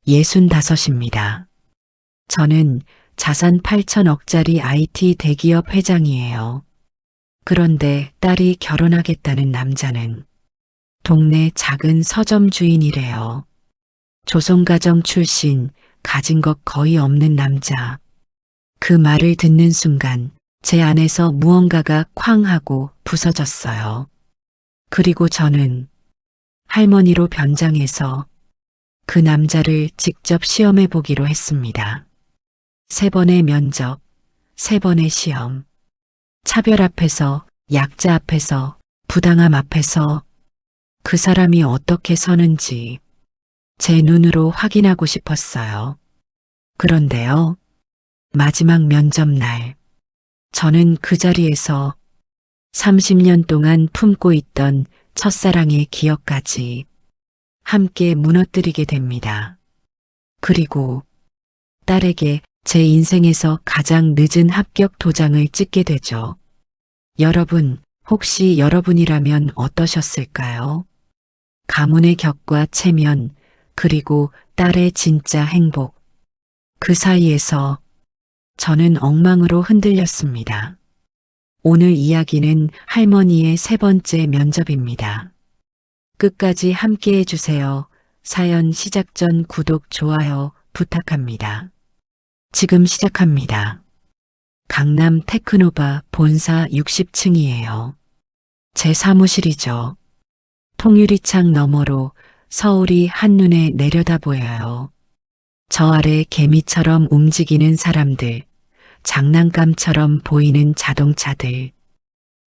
65입니다. 저는 자산 8천억짜리 IT 대기업 회장이에요. 그런데 딸이 결혼하겠다는 남자는 동네 작은 서점 주인이래요. 조선가정 출신, 가진 것 거의 없는 남자. 그 말을 듣는 순간 제 안에서 무언가가 쾅 하고 부서졌어요. 그리고 저는 할머니로 변장해서 그 남자를 직접 시험해 보기로 했습니다. 3번의 면접, 3번의 시험. 차별 앞에서, 약자 앞에서, 부당함 앞에서 그 사람이 어떻게 서는지 제 눈으로 확인하고 싶었어요. 그런데요, 마지막 면접 날, 저는 그 자리에서 30년 동안 품고 있던 첫사랑의 기억까지 함께 무너뜨리게 됩니다. 그리고 딸에게 제 인생에서 가장 늦은 합격 도장을 찍게 되죠. 여러분, 혹시 여러분이라면 어떠셨을까요? 가문의 격과 체면, 그리고 딸의 진짜 행복. 그 사이에서 저는 엉망으로 흔들렸습니다. 오늘 이야기는 할머니의 3번째 면접입니다. 끝까지 함께 해주세요. 사연 시작 전 구독, 좋아요 부탁합니다. 지금 시작합니다. 강남 테크노바 본사 60층이에요. 제 사무실이죠. 통유리창 너머로 서울이 한눈에 내려다 보여요. 저 아래 개미처럼 움직이는 사람들, 장난감처럼 보이는 자동차들.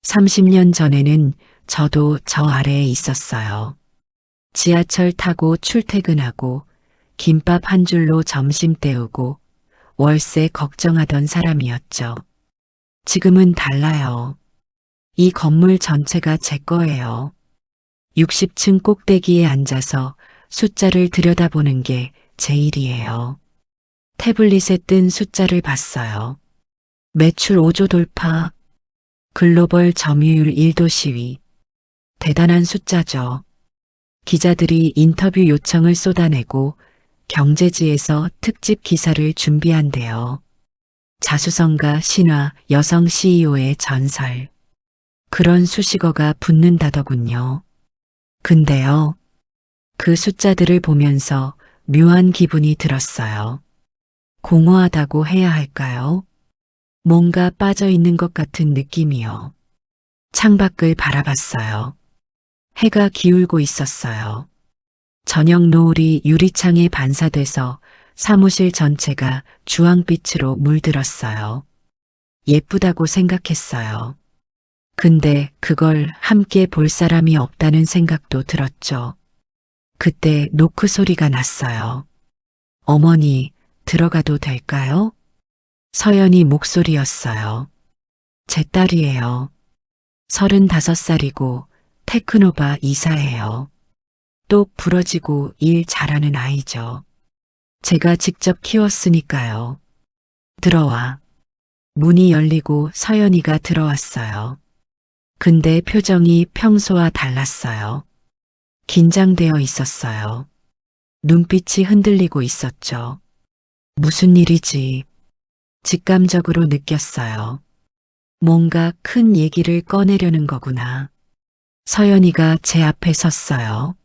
30년 전에는 저도 저 아래에 있었어요. 지하철 타고 출퇴근하고 김밥 한 줄로 점심 때우고 월세 걱정하던 사람이었죠. 지금은 달라요. 이 건물 전체가 제 거예요. 60층 꼭대기에 앉아서 숫자를 들여다보는 게 제 일이에요. 태블릿에 뜬 숫자를 봤어요. 매출 5조 돌파, 글로벌 점유율 1도 시위. 대단한 숫자죠. 기자들이 인터뷰 요청을 쏟아내고 경제지에서 특집 기사를 준비한대요. 자수성가 신화 여성 CEO의 전설. 그런 수식어가 붙는다더군요. 근데요, 그 숫자들을 보면서 묘한 기분이 들었어요. 공허하다고 해야 할까요? 뭔가 빠져 있는 것 같은 느낌이요. 창밖을 바라봤어요. 해가 기울고 있었어요. 저녁 노을이 유리창에 반사돼서 사무실 전체가 주황빛으로 물들었어요. 예쁘다고 생각했어요. 근데 그걸 함께 볼 사람이 없다는 생각도 들었죠. 그때 노크 소리가 났어요. 어머니, 들어가도 될까요? 서연이 목소리였어요. 제 딸이에요. 35살이고 테크노바 이사예요. 똑 부러지고 일 잘하는 아이죠. 제가 직접 키웠으니까요. 들어와. 문이 열리고 서연이가 들어왔어요. 근데 표정이 평소와 달랐어요. 긴장되어 있었어요. 눈빛이 흔들리고 있었죠. 무슨 일이지? 직감적으로 느꼈어요. 뭔가 큰 얘기를 꺼내려는 거구나. 서연이가 제 앞에 섰어요.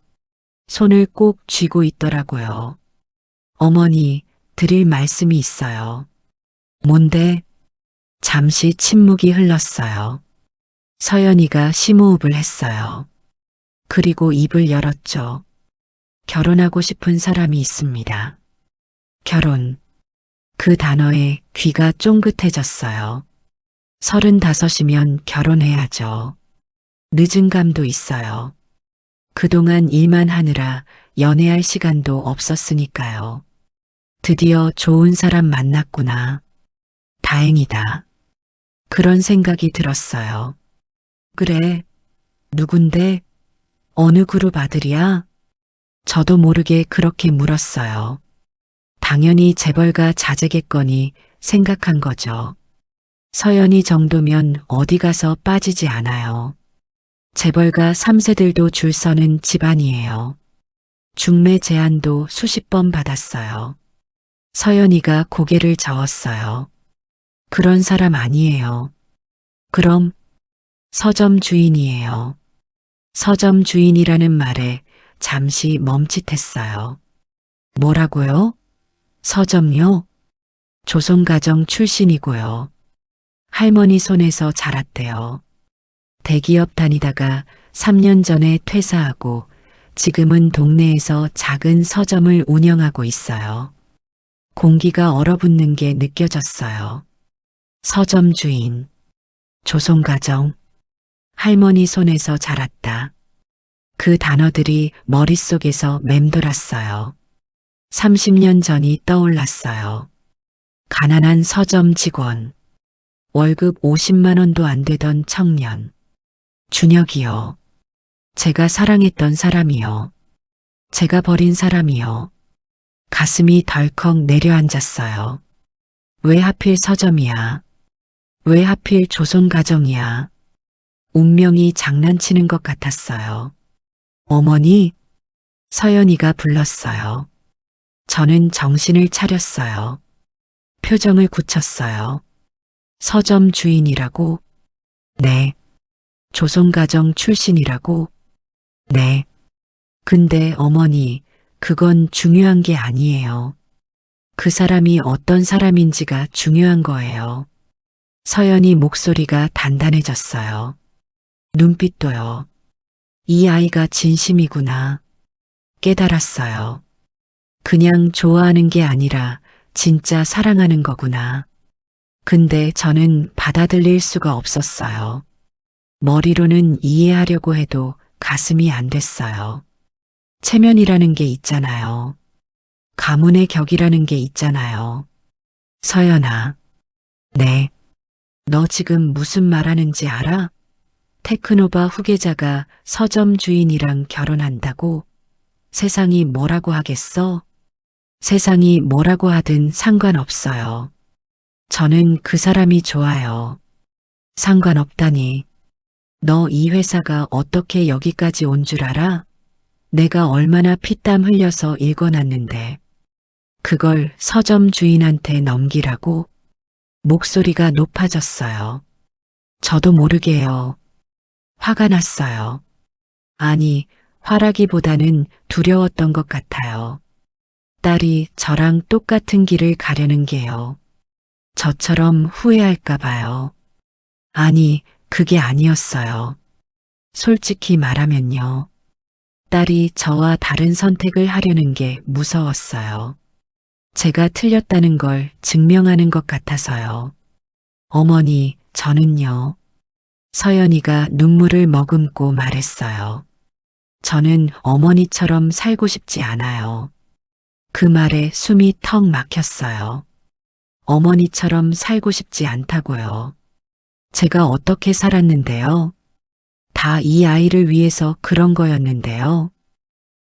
손을 꼭 쥐고 있더라고요. 어머니, 드릴 말씀이 있어요. 뭔데? 잠시 침묵이 흘렀어요. 서연이가 심호흡을 했어요. 그리고 입을 열었죠. 결혼하고 싶은 사람이 있습니다. 결혼. 그 단어에 귀가 쫑긋해졌어요. 35이면 결혼해야죠. 늦은 감도 있어요. 그동안 일만 하느라 연애할 시간도 없었으니까요. 드디어 좋은 사람 만났구나. 다행이다. 그런 생각이 들었어요. 그래, 누군데? 어느 그룹 아들이야? 저도 모르게 그렇게 물었어요. 당연히 재벌가 자제겠거니 생각한 거죠. 서연이 정도면 어디 가서 빠지지 않아요. 재벌가 3세들도 줄 서는 집안이에요. 중매 제안도 수십 번 받았어요. 서연이가 고개를 저었어요. 그런 사람 아니에요. 그럼 서점 주인이에요. 서점 주인이라는 말에 잠시 멈칫했어요. 뭐라고요? 서점요? 조선가정 출신이고요. 할머니 손에서 자랐대요. 대기업 다니다가 3년 전에 퇴사하고 지금은 동네에서 작은 서점을 운영하고 있어요. 공기가 얼어붙는 게 느껴졌어요. 서점 주인, 조선가정, 할머니 손에서 자랐다. 그 단어들이 머릿속에서 맴돌았어요. 30년 전이 떠올랐어요. 가난한 서점 직원, 월급 50만 원도 안 되던 청년, 준혁이요. 제가 사랑했던 사람이요. 제가 버린 사람이요. 가슴이 덜컥 내려앉았어요. 왜 하필 서점이야? 왜 하필 조선가정이야? 운명이 장난치는 것 같았어요. 어머니, 서연이가 불렀어요. 저는 정신을 차렸어요. 표정을 굳혔어요. 서점 주인이라고? 네. 조선가정 출신이라고? 네. 근데 어머니, 그건 중요한 게 아니에요. 그 사람이 어떤 사람인지가 중요한 거예요. 서연이 목소리가 단단해졌어요. 눈빛도요. 이 아이가 진심이구나. 깨달았어요. 그냥 좋아하는 게 아니라 진짜 사랑하는 거구나. 근데 저는 받아들일 수가 없었어요. 머리로는 이해하려고 해도 가슴이 안 됐어요. 체면이라는 게 있잖아요. 가문의 격이라는 게 있잖아요. 서연아. 네. 너 지금 무슨 말하는지 알아? 테크노바 후계자가 서점 주인이랑 결혼한다고? 세상이 뭐라고 하겠어? 세상이 뭐라고 하든 상관없어요. 저는 그 사람이 좋아요. 상관없다니. 너 이 회사가 어떻게 여기까지 온 줄 알아? 내가 얼마나 피땀 흘려서 읽어놨는데. 그걸 서점 주인한테 넘기라고? 목소리가 높아졌어요. 저도 모르게요. 화가 났어요. 아니, 화라기보다는 두려웠던 것 같아요. 딸이 저랑 똑같은 길을 가려는 게요. 저처럼 후회할까 봐요. 아니, 그게 아니었어요. 솔직히 말하면요. 딸이 저와 다른 선택을 하려는 게 무서웠어요. 제가 틀렸다는 걸 증명하는 것 같아서요. 어머니, 저는요. 서연이가 눈물을 머금고 말했어요. 저는 어머니처럼 살고 싶지 않아요. 그 말에 숨이 턱 막혔어요. 어머니처럼 살고 싶지 않다고요. 제가 어떻게 살았는데요? 다 이 아이를 위해서 그런 거였는데요.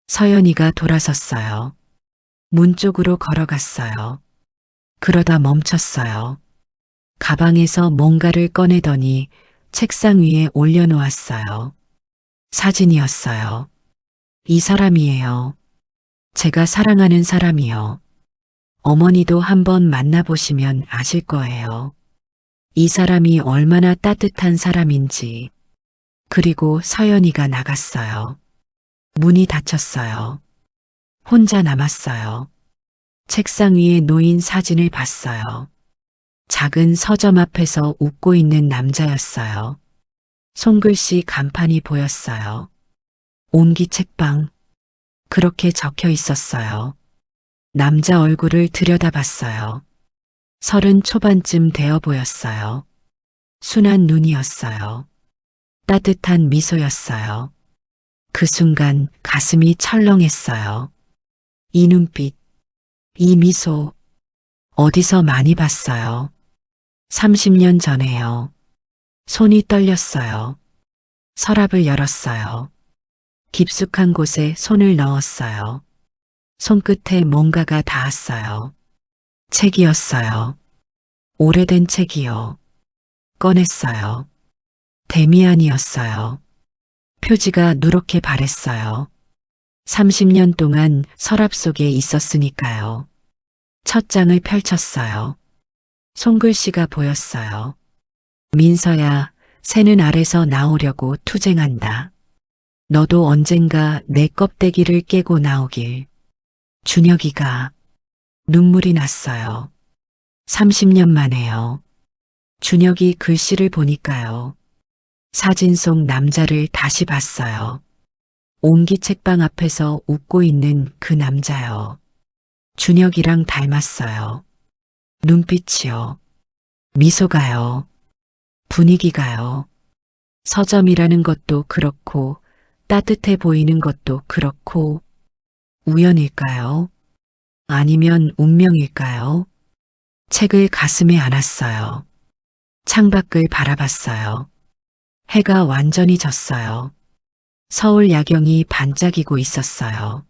서연이가 돌아섰어요. 문 쪽으로 걸어갔어요. 그러다 멈췄어요. 가방에서 뭔가를 꺼내더니 책상 위에 올려놓았어요. 사진이었어요. 이 사람이에요. 제가 사랑하는 사람이요. 어머니도 한번 만나보시면 아실 거예요. 이 사람이 얼마나 따뜻한 사람인지. 그리고 서연이가 나갔어요. 문이 닫혔어요. 혼자 남았어요. 책상 위에 놓인 사진을 봤어요. 작은 서점 앞에서 웃고 있는 남자였어요. 손글씨 간판이 보였어요. 옹기 책방. 그렇게 적혀 있었어요. 남자 얼굴을 들여다봤어요. 30 초반쯤 되어 보였어요. 순한 눈이었어요. 따뜻한 미소였어요. 그 순간 가슴이 철렁했어요. 이 눈빛, 이 미소, 어디서 많이 봤어요. 30년 전에요. 손이 떨렸어요. 서랍을 열었어요. 깊숙한 곳에 손을 넣었어요. 손끝에 뭔가가 닿았어요. 책이었어요. 오래된 책이요. 꺼냈어요. 데미안이었어요. 표지가 누렇게 바랬어요. 30년 동안 서랍 속에 있었으니까요. 첫 장을 펼쳤어요. 손글씨가 보였어요. 민서야, 새는 알에서 나오려고 투쟁한다. 너도 언젠가 내 껍데기를 깨고 나오길. 준혁이가 눈물이 났어요. 30년 만에요. 준혁이 글씨를 보니까요. 사진 속 남자를 다시 봤어요. 옹기 책방 앞에서 웃고 있는 그 남자요. 준혁이랑 닮았어요. 눈빛이요. 미소가요. 분위기가요. 서점이라는 것도 그렇고 따뜻해 보이는 것도 그렇고 우연일까요? 아니면 운명일까요? 책을 가슴에 안았어요. 창밖을 바라봤어요. 해가 완전히 졌어요. 서울 야경이 반짝이고 있었어요.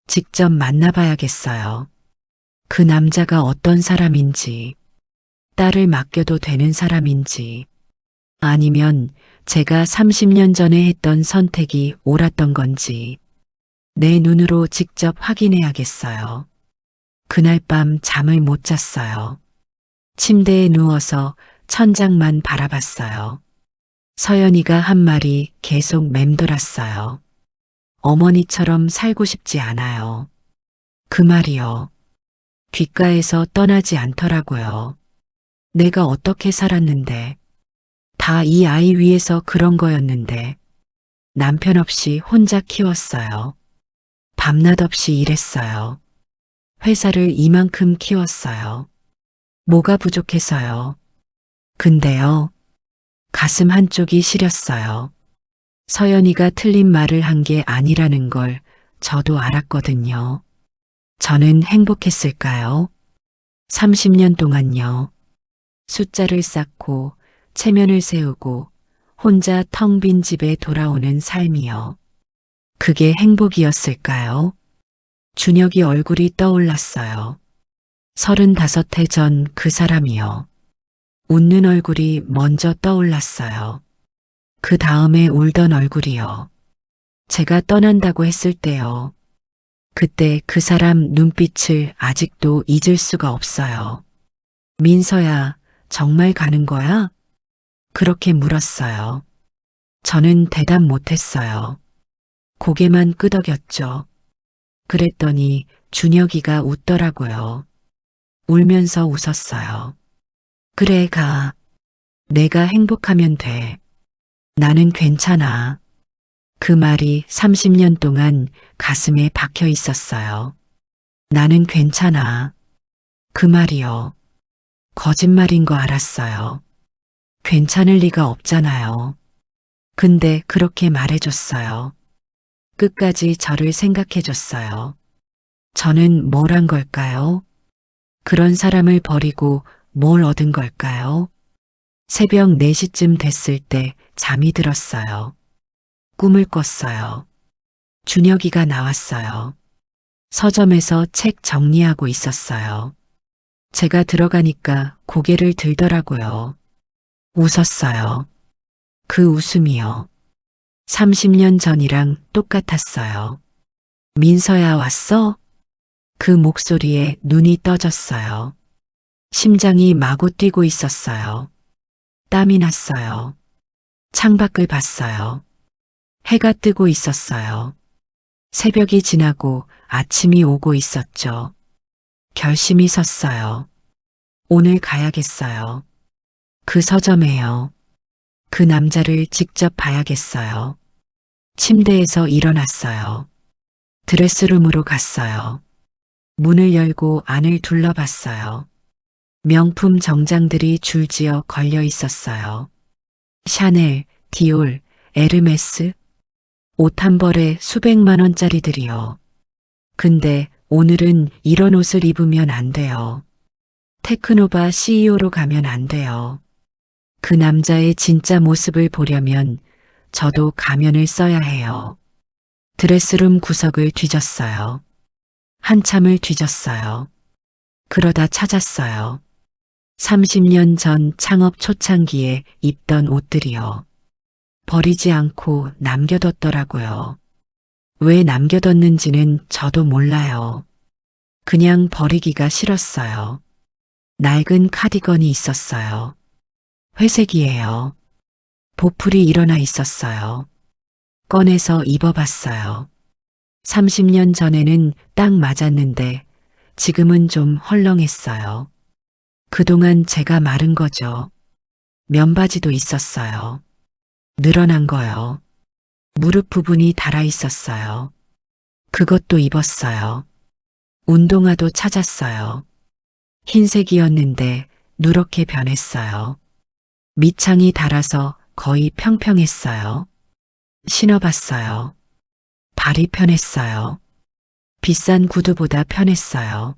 직접 만나봐야겠어요. 그 남자가 어떤 사람인지, 딸을 맡겨도 되는 사람인지, 아니면 제가 30년 전에 했던 선택이 옳았던 건지, 내 눈으로 직접 확인해야겠어요. 그날 밤 잠을 못 잤어요. 침대에 누워서 천장만 바라봤어요. 서연이가 한 말이 계속 맴돌았어요. 어머니처럼 살고 싶지 않아요. 그 말이요. 귓가에서 떠나지 않더라고요. 내가 어떻게 살았는데, 다 이 아이 위해서 그런 거였는데, 남편 없이 혼자 키웠어요. 밤낮 없이 일했어요. 회사를 이만큼 키웠어요. 뭐가 부족해서요. 근데요, 가슴 한쪽이 시렸어요. 서연이가 틀린 말을 한 게 아니라는 걸 저도 알았거든요. 저는 행복했을까요? 30년 동안요. 숫자를 쌓고 체면을 세우고 혼자 텅 빈 집에 돌아오는 삶이요. 그게 행복이었을까요? 준혁이 얼굴이 떠올랐어요. 35해 전 그 사람이요. 웃는 얼굴이 먼저 떠올랐어요. 그 다음에 울던 얼굴이요. 제가 떠난다고 했을 때요. 그때 그 사람 눈빛을 아직도 잊을 수가 없어요. 민서야, 정말 가는 거야? 그렇게 물었어요. 저는 대답 못했어요. 고개만 끄덕였죠. 그랬더니 준혁이가 웃더라고요. 울면서 웃었어요. 그래, 가. 내가 행복하면 돼. 나는 괜찮아. 그 말이 30년 동안 가슴에 박혀 있었어요. 나는 괜찮아. 그 말이요. 거짓말인 거 알았어요. 괜찮을 리가 없잖아요. 근데 그렇게 말해줬어요. 끝까지 저를 생각해줬어요. 저는 뭘 한 걸까요? 그런 사람을 버리고 뭘 얻은 걸까요? 새벽 4시쯤 됐을 때 잠이 들었어요. 꿈을 꿨어요. 준혁이가 나왔어요. 서점에서 책 정리하고 있었어요. 제가 들어가니까 고개를 들더라고요. 웃었어요. 그 웃음이요. 30년 전이랑 똑같았어요. 민서야 왔어? 그 목소리에 눈이 떠졌어요. 심장이 마구 뛰고 있었어요. 땀이 났어요. 창밖을 봤어요. 해가 뜨고 있었어요. 새벽이 지나고 아침이 오고 있었죠. 결심이 섰어요. 오늘 가야겠어요. 그 서점에요. 그 남자를 직접 봐야겠어요. 침대에서 일어났어요. 드레스룸으로 갔어요. 문을 열고 안을 둘러봤어요. 명품 정장들이 줄지어 걸려 있었어요. 샤넬, 디올, 에르메스, 옷 한 벌에 수백만 원짜리들이요. 근데 오늘은 이런 옷을 입으면 안 돼요. 테크노바 CEO로 가면 안 돼요. 그 남자의 진짜 모습을 보려면 저도 가면을 써야 해요. 드레스룸 구석을 뒤졌어요. 한참을 뒤졌어요. 그러다 찾았어요. 30년 전 창업 초창기에 입던 옷들이요. 버리지 않고 남겨뒀더라고요. 왜 남겨뒀는지는 저도 몰라요. 그냥 버리기가 싫었어요. 낡은 카디건이 있었어요. 회색이에요. 보풀이 일어나 있었어요. 꺼내서 입어봤어요. 30년 전에는 딱 맞았는데 지금은 좀 헐렁했어요. 그동안 제가 마른 거죠. 면바지도 있었어요. 늘어난 거요. 무릎 부분이 닳아 있었어요. 그것도 입었어요. 운동화도 찾았어요. 흰색이었는데 누렇게 변했어요. 밑창이 닳아서 거의 평평했어요. 신어봤어요. 발이 편했어요. 비싼 구두보다 편했어요.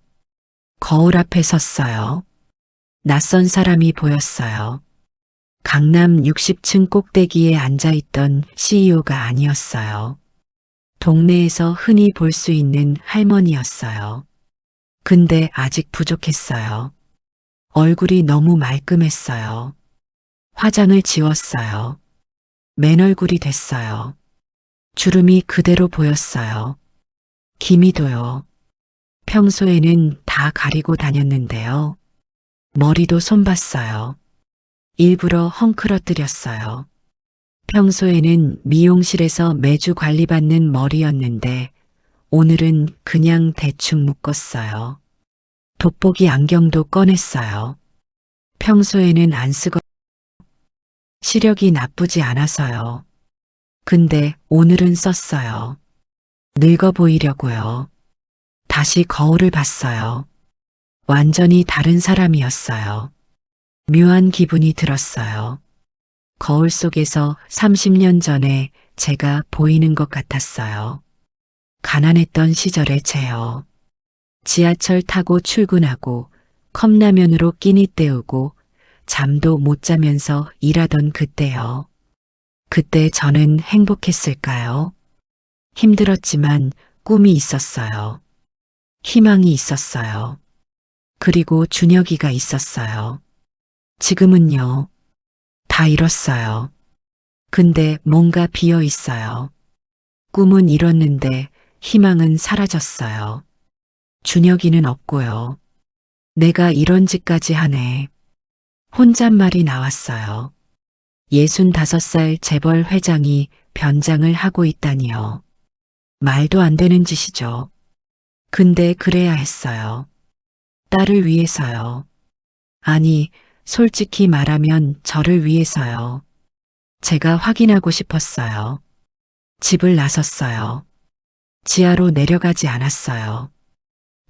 거울 앞에 섰어요. 낯선 사람이 보였어요. 강남 60층 꼭대기에 앉아있던 CEO가 아니었어요. 동네에서 흔히 볼 수 있는 할머니였어요. 근데 아직 부족했어요. 얼굴이 너무 말끔했어요. 화장을 지웠어요. 맨 얼굴이 됐어요. 주름이 그대로 보였어요. 기미도요. 평소에는 다 가리고 다녔는데요. 머리도 손봤어요. 일부러 헝클어뜨렸어요. 평소에는 미용실에서 매주 관리받는 머리였는데 오늘은 그냥 대충 묶었어요. 돋보기 안경도 꺼냈어요. 평소에는 안 쓰고 시력이 나쁘지 않아서요. 근데 오늘은 썼어요. 늙어 보이려고요. 다시 거울을 봤어요. 완전히 다른 사람이었어요. 묘한 기분이 들었어요. 거울 속에서 30년 전에 제가 보이는 것 같았어요. 가난했던 시절의 제요. 지하철 타고 출근하고 컵라면으로 끼니 때우고 잠도 못 자면서 일하던 그때요. 그때 저는 행복했을까요? 힘들었지만 꿈이 있었어요. 희망이 있었어요. 그리고 준혁이가 있었어요. 지금은요, 다 잃었어요. 근데 뭔가 비어 있어요. 꿈은 이뤘는데 희망은 사라졌어요. 준혁이는 없고요. 내가 이런 짓까지 하네. 혼잣말이 나왔어요. 65살 재벌 회장이 변장을 하고 있다니요. 말도 안 되는 짓이죠. 근데 그래야 했어요. 딸을 위해서요. 아니, 솔직히 말하면 저를 위해서요. 제가 확인하고 싶었어요. 집을 나섰어요. 지하로 내려가지 않았어요.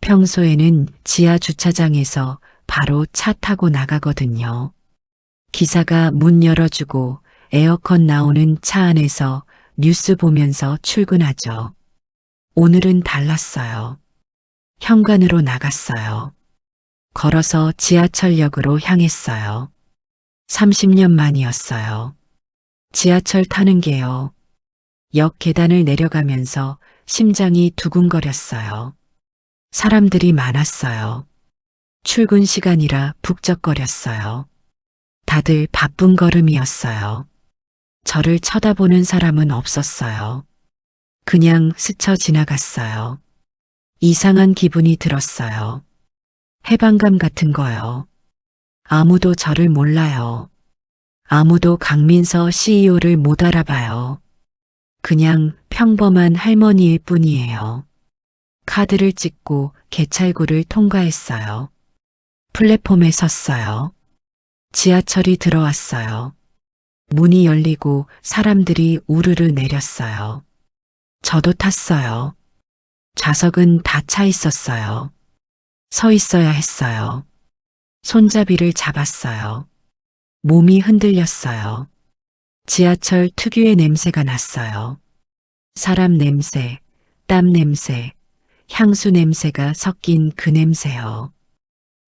평소에는 지하 주차장에서 바로 차 타고 나가거든요. 기사가 문 열어주고 에어컨 나오는 차 안에서 뉴스 보면서 출근하죠. 오늘은 달랐어요. 현관으로 나갔어요. 걸어서 지하철역으로 향했어요. 30년 만이었어요. 지하철 타는 게요. 역 계단을 내려가면서 심장이 두근거렸어요. 사람들이 많았어요. 출근 시간이라 북적거렸어요. 다들 바쁜 걸음이었어요. 저를 쳐다보는 사람은 없었어요. 그냥 스쳐 지나갔어요. 이상한 기분이 들었어요. 해방감 같은 거요. 아무도 저를 몰라요. 아무도 강민서 CEO를 못 알아봐요. 그냥 평범한 할머니일 뿐이에요. 카드를 찍고 개찰구를 통과했어요. 플랫폼에 섰어요. 지하철이 들어왔어요. 문이 열리고 사람들이 우르르 내렸어요. 저도 탔어요. 좌석은 다 차 있었어요. 서 있어야 했어요. 손잡이를 잡았어요. 몸이 흔들렸어요. 지하철 특유의 냄새가 났어요. 사람 냄새, 땀 냄새, 향수 냄새가 섞인 그 냄새요.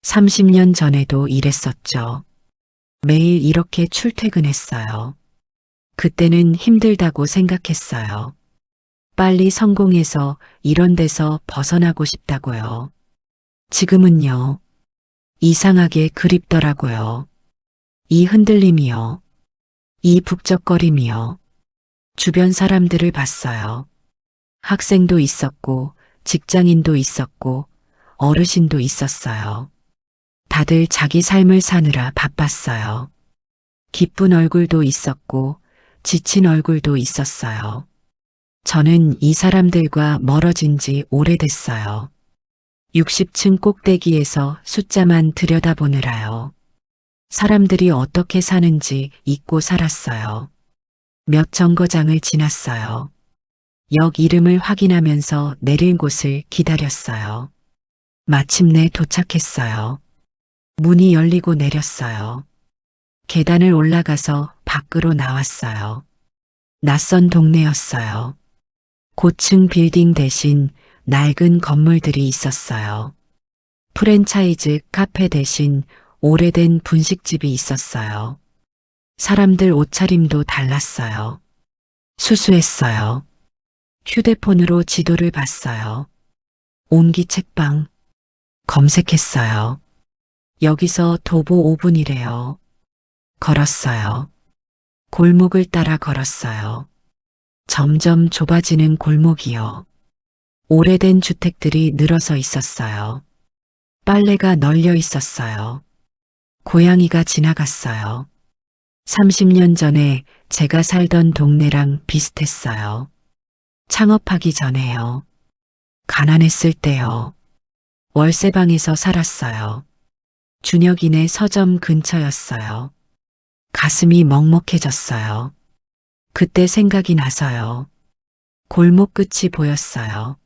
30년 전에도 이랬었죠. 매일 이렇게 출퇴근했어요. 그때는 힘들다고 생각했어요. 빨리 성공해서 이런 데서 벗어나고 싶다고요. 지금은요. 이상하게 그립더라고요. 이 흔들림이요. 이 북적거림이요. 주변 사람들을 봤어요. 학생도 있었고, 직장인도 있었고, 어르신도 있었어요. 다들 자기 삶을 사느라 바빴어요. 기쁜 얼굴도 있었고, 지친 얼굴도 있었어요. 저는 이 사람들과 멀어진 지 오래됐어요. 60층 꼭대기에서 숫자만 들여다보느라요. 사람들이 어떻게 사는지 잊고 살았어요. 몇 정거장을 지났어요. 역 이름을 확인하면서 내릴 곳을 기다렸어요. 마침내 도착했어요. 문이 열리고 내렸어요. 계단을 올라가서 밖으로 나왔어요. 낯선 동네였어요. 고층 빌딩 대신 낡은 건물들이 있었어요. 프랜차이즈 카페 대신 오래된 분식집이 있었어요. 사람들 옷차림도 달랐어요. 수수했어요. 휴대폰으로 지도를 봤어요. 옹기 책방. 검색했어요. 여기서 도보 5분이래요. 걸었어요. 골목을 따라 걸었어요. 점점 좁아지는 골목이요. 오래된 주택들이 늘어서 있었어요. 빨래가 널려 있었어요. 고양이가 지나갔어요. 30년 전에 제가 살던 동네랑 비슷했어요. 창업하기 전에요. 가난했을 때요. 월세방에서 살았어요. 준혁이네 서점 근처였어요. 가슴이 먹먹해졌어요. 그때 생각이 나서요. 골목 끝이 보였어요.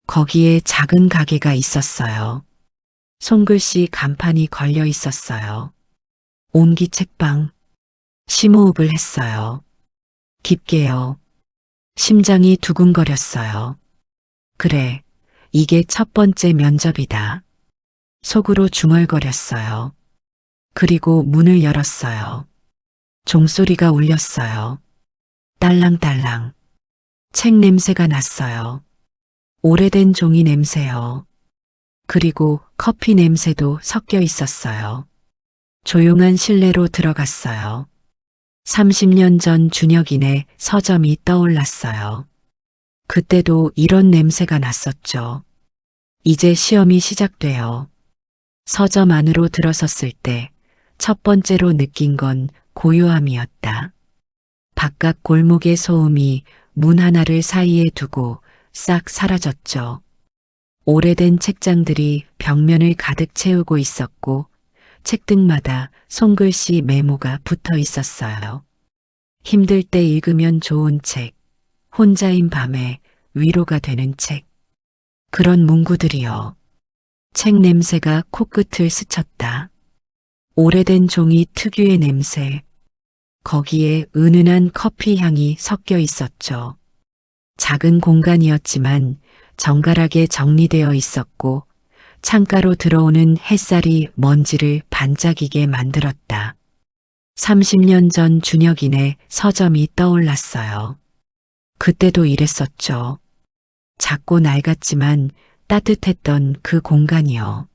거기에 작은 가게가 있었어요. 손글씨 간판이 걸려 있었어요. 옹기 책방. 심호흡을 했어요. 깊게요. 심장이 두근거렸어요. 그래, 이게 첫 번째 면접이다. 속으로 중얼거렸어요. 그리고 문을 열었어요. 종소리가 울렸어요. 딸랑딸랑. 책 냄새가 났어요. 오래된 종이 냄새요. 그리고 커피 냄새도 섞여 있었어요. 조용한 실내로 들어갔어요. 30년 전 준혁이네 서점이 떠올랐어요. 그때도 이런 냄새가 났었죠. 이제 시험이 시작돼요. 서점 안으로 들어섰을 때 첫 번째로 느낀 건 고요함이었다. 바깥 골목의 소음이 문 하나를 사이에 두고 싹 사라졌죠. 오래된 책장들이 벽면을 가득 채우고 있었고 책등마다 손글씨 메모가 붙어 있었어요. 힘들 때 읽으면 좋은 책, 혼자인 밤에 위로가 되는 책. 그런 문구들이요. 책 냄새가 코끝을 스쳤다. 오래된 종이 특유의 냄새. 거기에 은은한 커피 향이 섞여 있었죠. 작은 공간이었지만 정갈하게 정리되어 있었고 창가로 들어오는 햇살이 먼지를 반짝이게 만들었다. 30년 전 준혁이네 서점이 떠올랐어요. 그때도 이랬었죠. 작고 낡았지만 따뜻했던 그 공간이요.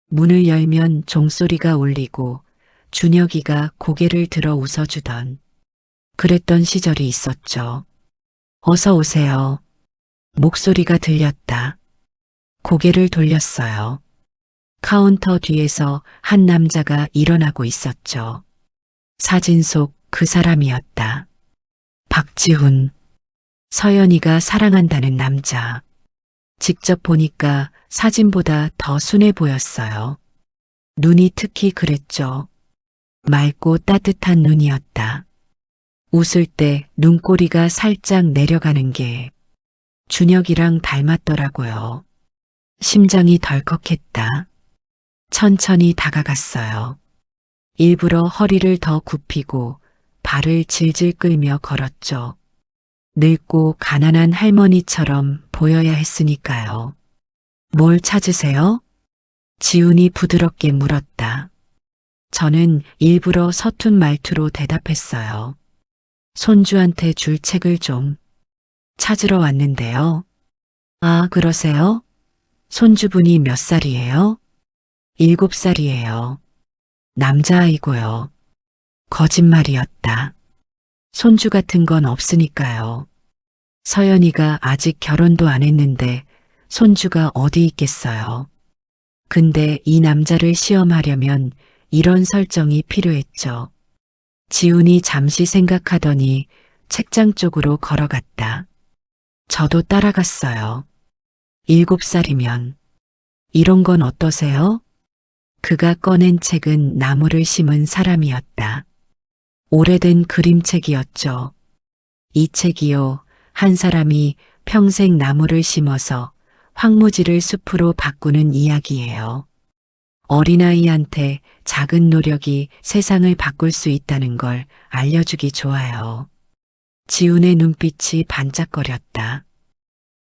문을 열면 종소리가 울리고 준혁이가 고개를 들어 웃어주던 그랬던 시절이 있었죠. 어서 오세요. 목소리가 들렸다. 고개를 돌렸어요. 카운터 뒤에서 한 남자가 일어나고 있었죠. 사진 속 그 사람이었다. 박지훈. 서연이가 사랑한다는 남자. 직접 보니까 사진보다 더 순해 보였어요. 눈이 특히 그랬죠. 맑고 따뜻한 눈이었다. 웃을 때 눈꼬리가 살짝 내려가는 게 준혁이랑 닮았더라고요. 심장이 덜컥했다. 천천히 다가갔어요. 일부러 허리를 더 굽히고 발을 질질 끌며 걸었죠. 늙고 가난한 할머니처럼 보여야 했으니까요. 뭘 찾으세요? 지훈이 부드럽게 물었다. 저는 일부러 서툰 말투로 대답했어요. 손주한테 줄 책을 좀 찾으러 왔는데요. 아, 그러세요? 손주분이 몇 살이에요? 7살이에요. 남자아이고요. 거짓말이었다. 손주 같은 건 없으니까요. 서연이가 아직 결혼도 안 했는데 손주가 어디 있겠어요. 근데 이 남자를 시험하려면 이런 설정이 필요했죠. 지훈이 잠시 생각하더니 책장 쪽으로 걸어갔다. 저도 따라갔어요. 7살이면 이런 건 어떠세요? 그가 꺼낸 책은 나무를 심은 사람이었다. 오래된 그림책이었죠. 이 책이요, 한 사람이 평생 나무를 심어서 황무지를 숲으로 바꾸는 이야기예요. 어린아이한테 작은 노력이 세상을 바꿀 수 있다는 걸 알려주기 좋아요. 지훈의 눈빛이 반짝거렸다.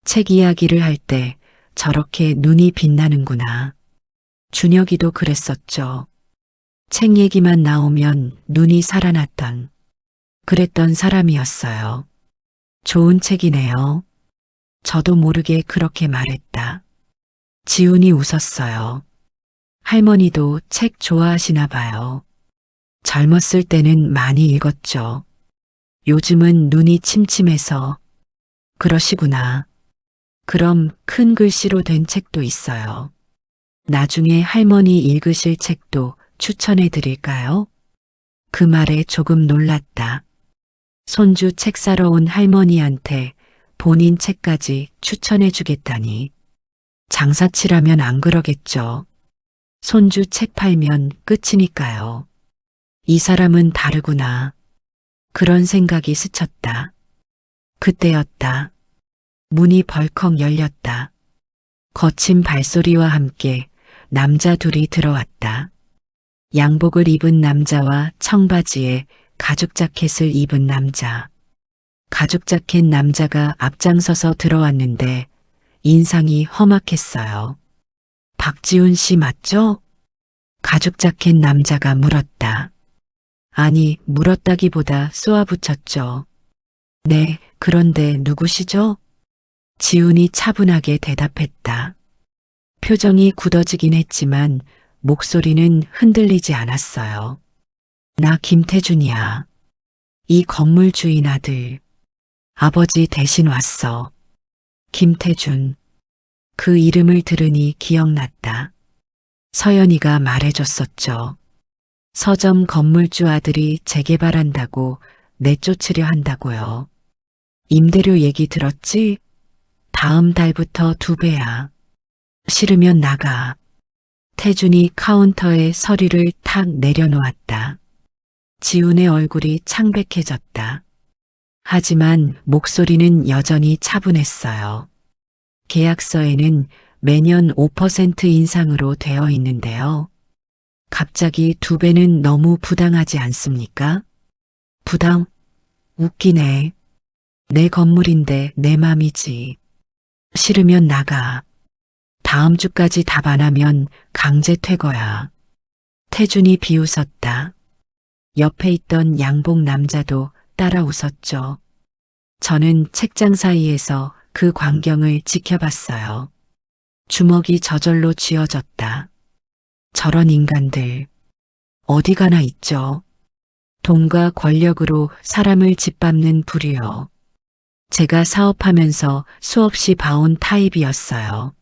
책 이야기를 할 때 저렇게 눈이 빛나는구나. 준혁이도 그랬었죠. 책 얘기만 나오면 눈이 살아났던, 그랬던 사람이었어요. 좋은 책이네요. 저도 모르게 그렇게 말했다. 지훈이 웃었어요. 할머니도 책 좋아하시나 봐요. 젊었을 때는 많이 읽었죠. 요즘은 눈이 침침해서. 그러시구나. 그럼 큰 글씨로 된 책도 있어요. 나중에 할머니 읽으실 책도 추천해 드릴까요? 그 말에 조금 놀랐다. 손주 책 사러 온 할머니한테 본인 책까지 추천해 주겠다니. 장사치라면 안 그러겠죠. 손주 책 팔면 끝이니까요. 이 사람은 다르구나. 그런 생각이 스쳤다. 그때였다. 문이 벌컥 열렸다. 거친 발소리와 함께 남자 둘이 들어왔다. 양복을 입은 남자와 청바지에 가죽 자켓을 입은 남자. 가죽 자켓 남자가 앞장서서 들어왔는데 인상이 험악했어요. 박지훈 씨 맞죠? 가죽 자켓 남자가 물었다. 아니, 물었다기보다 쏘아붙였죠. 네, 그런데 누구시죠? 지훈이 차분하게 대답했다. 표정이 굳어지긴 했지만 목소리는 흔들리지 않았어요. 나 김태준이야. 이 건물 주인 아들. 아버지 대신 왔어. 김태준. 그 이름을 들으니 기억났다. 서연이가 말해줬었죠. 서점 건물주 아들이 재개발한다고 내쫓으려 한다고요. 임대료 얘기 들었지? 다음 달부터 2배야. 싫으면 나가. 태준이 카운터에 서류를 탁 내려놓았다. 지훈의 얼굴이 창백해졌다. 하지만 목소리는 여전히 차분했어요. 계약서에는 매년 5% 인상으로 되어 있는데요. 갑자기 2배는 너무 부당하지 않습니까? 부당? 웃기네. 내 건물인데 내 맘이지. 싫으면 나가. 다음 주까지 답 안 하면 강제 퇴거야. 태준이 비웃었다. 옆에 있던 양복 남자도 따라 웃었죠. 저는 책장 사이에서 그 광경을 지켜봤어요. 주먹이 저절로 쥐어졌다. 저런 인간들 어디 가나 있죠. 돈과 권력으로 사람을 짓밟는 부류요. 제가 사업하면서 수없이 봐온 타입이었어요.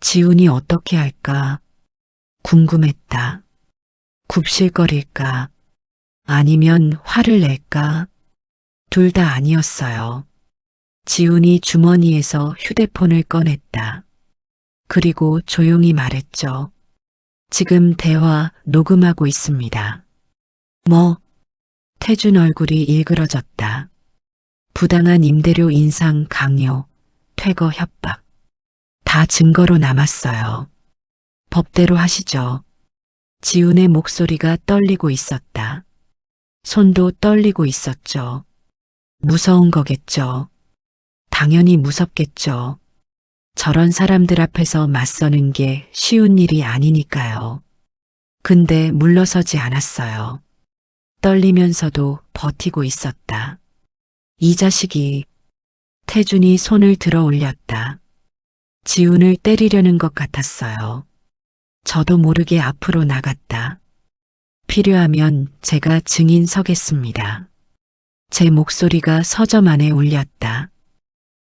지훈이 어떻게 할까? 궁금했다. 굽실거릴까? 아니면 화를 낼까? 둘 다 아니었어요. 지훈이 주머니에서 휴대폰을 꺼냈다. 그리고 조용히 말했죠. 지금 대화 녹음하고 있습니다. 뭐? 태준 얼굴이 일그러졌다. 부당한 임대료 인상 강요, 퇴거 협박. 다 증거로 남았어요. 법대로 하시죠. 지훈의 목소리가 떨리고 있었다. 손도 떨리고 있었죠. 무서운 거겠죠. 당연히 무섭겠죠. 저런 사람들 앞에서 맞서는 게 쉬운 일이 아니니까요. 근데 물러서지 않았어요. 떨리면서도 버티고 있었다. 이 자식이. 태준이 손을 들어 올렸다. 지훈을 때리려는 것 같았어요. 저도 모르게 앞으로 나갔다. 필요하면 제가 증인 서겠습니다. 제 목소리가 서점 안에 울렸다.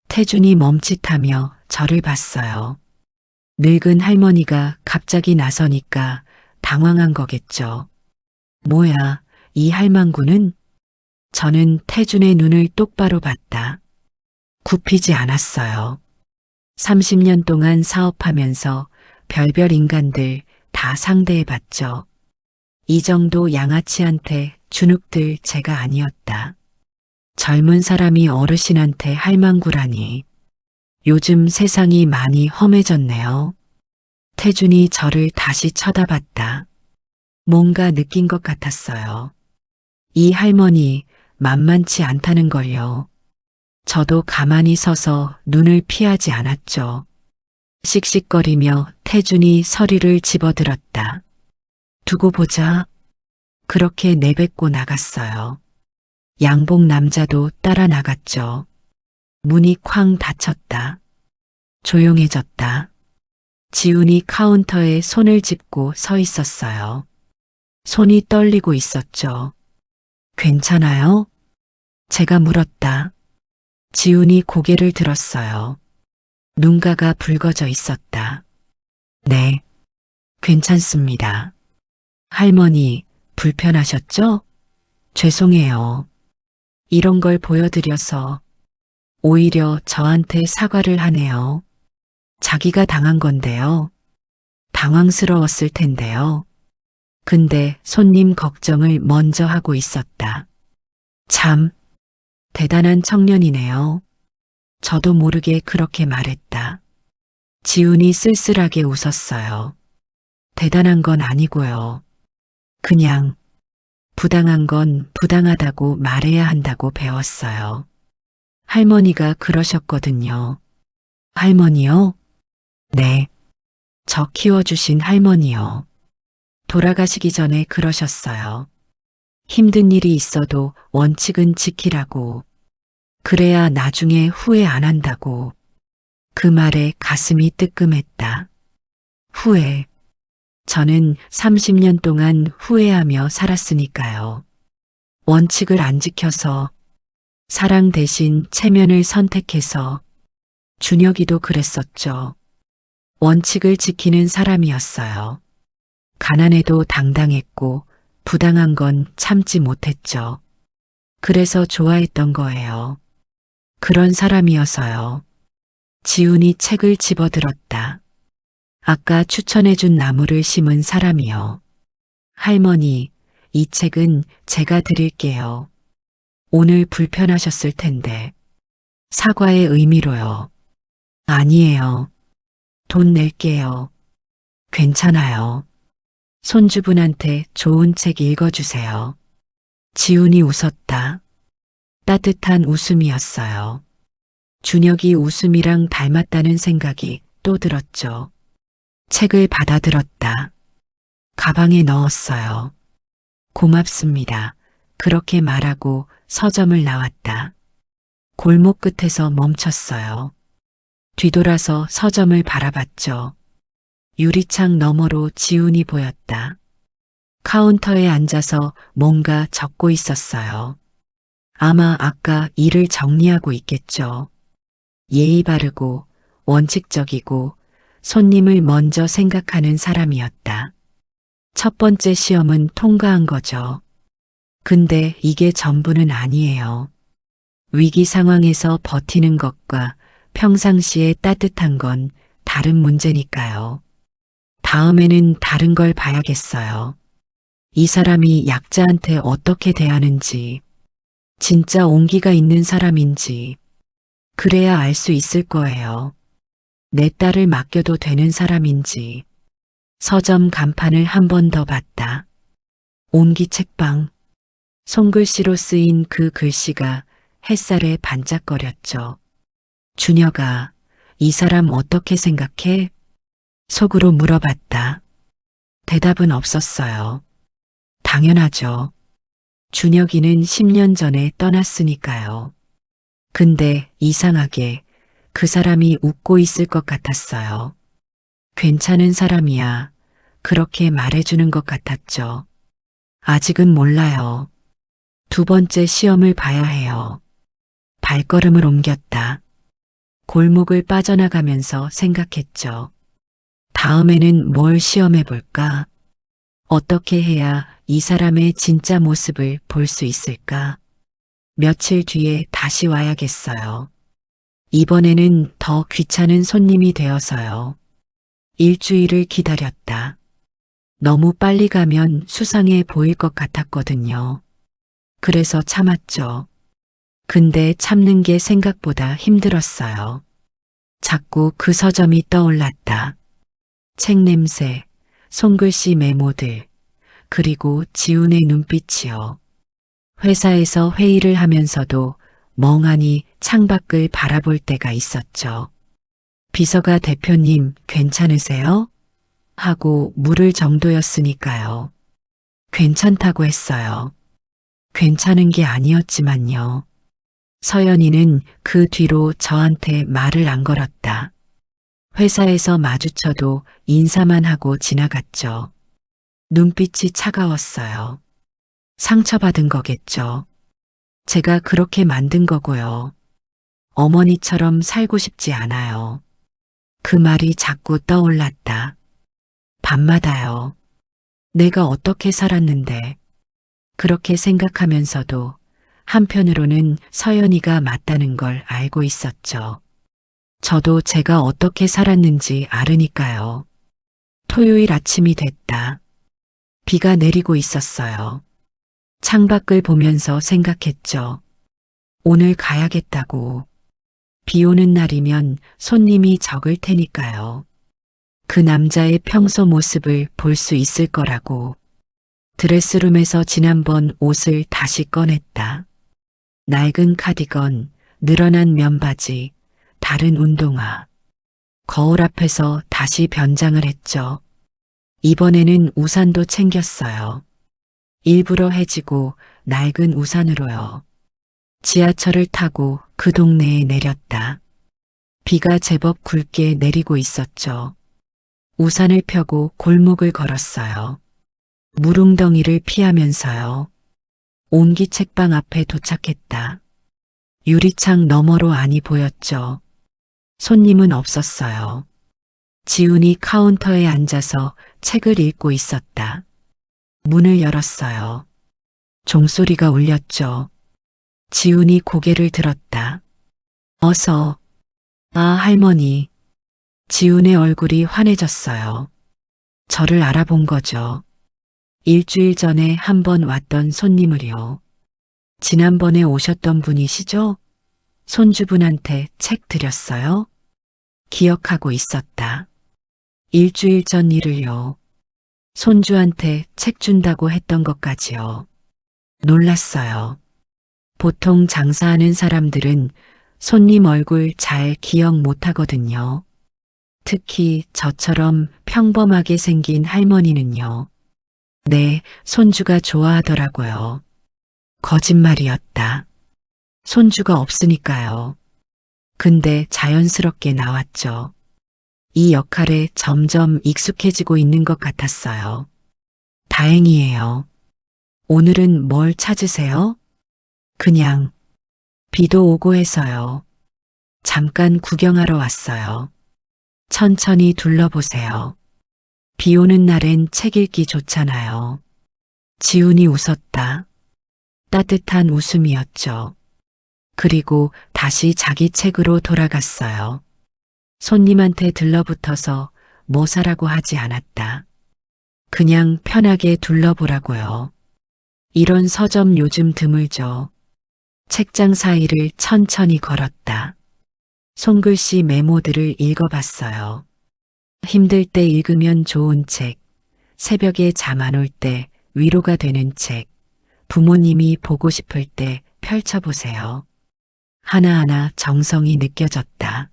태준이 멈칫하며 저를 봤어요. 늙은 할머니가 갑자기 나서니까 당황한 거겠죠. 뭐야, 이 할망구는? 저는 태준의 눈을 똑바로 봤다. 굽히지 않았어요. 30년 동안 사업하면서 별별 인간들 다 상대해봤죠. 이 정도 양아치한테 주눅들 제가 아니었다. 젊은 사람이 어르신한테 할망구라니. 요즘 세상이 많이 험해졌네요. 태준이 저를 다시 쳐다봤다. 뭔가 느낀 것 같았어요. 이 할머니 만만치 않다는 걸요. 저도 가만히 서서 눈을 피하지 않았죠. 씩씩거리며 태준이 서리를 집어들었다. 두고 보자. 그렇게 내뱉고 나갔어요. 양복 남자도 따라 나갔죠. 문이 쾅 닫혔다. 조용해졌다. 지훈이 카운터에 손을 짚고 서 있었어요. 손이 떨리고 있었죠. 괜찮아요? 제가 물었다. 지훈이 고개를 들었어요. 눈가가 붉어져 있었다. 네, 괜찮습니다. 할머니, 불편하셨죠? 죄송해요. 이런 걸 보여드려서 오히려 저한테 사과를 하네요. 자기가 당한 건데요. 당황스러웠을 텐데요. 근데 손님 걱정을 먼저 하고 있었다. 참, 대단한 청년이네요. 저도 모르게 그렇게 말했다. 지훈이 쓸쓸하게 웃었어요. 대단한 건 아니고요. 그냥 부당한 건 부당하다고 말해야 한다고 배웠어요. 할머니가 그러셨거든요. 할머니요? 네. 저 키워주신 할머니요. 돌아가시기 전에 그러셨어요. 힘든 일이 있어도 원칙은 지키라고. 그래야 나중에 후회 안 한다고. 그 말에 가슴이 뜨끔했다. 후회. 저는 30년 동안 후회하며 살았으니까요. 원칙을 안 지켜서 사랑 대신 체면을 선택해서 준혁이도 그랬었죠. 원칙을 지키는 사람이었어요. 가난해도 당당했고 부당한 건 참지 못했죠. 그래서 좋아했던 거예요. 그런 사람이어서요. 지훈이 책을 집어들었다. 아까 추천해준 나무를 심은 사람이요. 할머니, 이 책은 제가 드릴게요. 오늘 불편하셨을 텐데. 사과의 의미로요. 아니에요. 돈 낼게요. 괜찮아요. 손주분한테 좋은 책 읽어주세요. 지훈이 웃었다. 따뜻한 웃음이었어요. 준혁이 웃음이랑 닮았다는 생각이 또 들었죠. 책을 받아들었다. 가방에 넣었어요. 고맙습니다. 그렇게 말하고 서점을 나왔다. 골목 끝에서 멈췄어요. 뒤돌아서 서점을 바라봤죠. 유리창 너머로 지훈이 보였다. 카운터에 앉아서 뭔가 적고 있었어요. 아마 아까 일을 정리하고 있겠죠. 예의 바르고 원칙적이고 손님을 먼저 생각하는 사람이었다. 첫 번째 시험은 통과한 거죠. 근데 이게 전부는 아니에요. 위기 상황에서 버티는 것과 평상시에 따뜻한 건 다른 문제니까요. 다음에는 다른 걸 봐야겠어요. 이 사람이 약자한테 어떻게 대하는지, 진짜 온기가 있는 사람인지, 그래야 알 수 있을 거예요. 내 딸을 맡겨도 되는 사람인지. 서점 간판을 한 번 더 봤다. 온기 책방. 손글씨로 쓰인 그 글씨가 햇살에 반짝거렸죠. 준혁아, 이 사람 어떻게 생각해? 속으로 물어봤다. 대답은 없었어요. 당연하죠. 준혁이는 10년 전에 떠났으니까요. 근데 이상하게 그 사람이 웃고 있을 것 같았어요. 괜찮은 사람이야. 그렇게 말해주는 것 같았죠. 아직은 몰라요. 두 번째 시험을 봐야 해요. 발걸음을 옮겼다. 골목을 빠져나가면서 생각했죠. 다음에는 뭘 시험해 볼까? 어떻게 해야 이 사람의 진짜 모습을 볼 수 있을까? 며칠 뒤에 다시 와야겠어요. 이번에는 더 귀찮은 손님이 되어서요. 일주일을 기다렸다. 너무 빨리 가면 수상해 보일 것 같았거든요. 그래서 참았죠. 근데 참는 게 생각보다 힘들었어요. 자꾸 그 서점이 떠올랐다. 책 냄새, 손글씨 메모들, 그리고 지훈의 눈빛이요. 회사에서 회의를 하면서도 멍하니 창밖을 바라볼 때가 있었죠. 비서가 대표님 괜찮으세요? 하고 물을 정도였으니까요. 괜찮다고 했어요. 괜찮은 게 아니었지만요. 서연이는 그 뒤로 저한테 말을 안 걸었다. 회사에서 마주쳐도 인사만 하고 지나갔죠. 눈빛이 차가웠어요. 상처받은 거겠죠. 제가 그렇게 만든 거고요. 어머니처럼 살고 싶지 않아요. 그 말이 자꾸 떠올랐다. 밤마다요. 내가 어떻게 살았는데. 그렇게 생각하면서도 한편으로는 서연이가 맞다는 걸 알고 있었죠. 저도 제가 어떻게 살았는지 알으니까요. 토요일 아침이 됐다. 비가 내리고 있었어요. 창밖을 보면서 생각했죠. 오늘 가야겠다고. 비 오는 날이면 손님이 적을 테니까요. 그 남자의 평소 모습을 볼 수 있을 거라고. 드레스룸에서 지난번 옷을 다시 꺼냈다. 낡은 카디건, 늘어난 면바지, 다른 운동화. 거울 앞에서 다시 변장을 했죠. 이번에는 우산도 챙겼어요. 일부러 해지고 낡은 우산으로요. 지하철을 타고 그 동네에 내렸다. 비가 제법 굵게 내리고 있었죠. 우산을 펴고 골목을 걸었어요. 물웅덩이를 피하면서요. 옹기 책방 앞에 도착했다. 유리창 너머로 안이 보였죠. 손님은 없었어요. 지훈이 카운터에 앉아서 책을 읽고 있었다. 문을 열었어요. 종소리가 울렸죠. 지훈이 고개를 들었다. 어서. 아, 할머니. 지훈의 얼굴이 환해졌어요. 저를 알아본 거죠. 일주일 전에 한 번 왔던 손님을요. 지난번에 오셨던 분이시죠? 손주분한테 책 드렸어요? 기억하고 있었다. 일주일 전 일을요. 손주한테 책 준다고 했던 것까지요. 놀랐어요. 보통 장사하는 사람들은 손님 얼굴 잘 기억 못 하거든요. 특히 저처럼 평범하게 생긴 할머니는요. 네, 손주가 좋아하더라고요. 거짓말이었다. 손주가 없으니까요. 근데 자연스럽게 나왔죠. 이 역할에 점점 익숙해지고 있는 것 같았어요. 다행이에요. 오늘은 뭘 찾으세요? 그냥 비도 오고 해서요. 잠깐 구경하러 왔어요. 천천히 둘러보세요. 비 오는 날엔 책 읽기 좋잖아요. 지훈이 웃었다. 따뜻한 웃음이었죠. 그리고 다시 자기 책으로 돌아갔어요. 손님한테 들러붙어서 뭐 사라고 하지 않았다. 그냥 편하게 둘러보라고요. 이런 서점 요즘 드물죠. 책장 사이를 천천히 걸었다. 손글씨 메모들을 읽어봤어요. 힘들 때 읽으면 좋은 책, 새벽에 잠 안 올 때 위로가 되는 책, 부모님이 보고 싶을 때 펼쳐보세요. 하나하나 정성이 느껴졌다.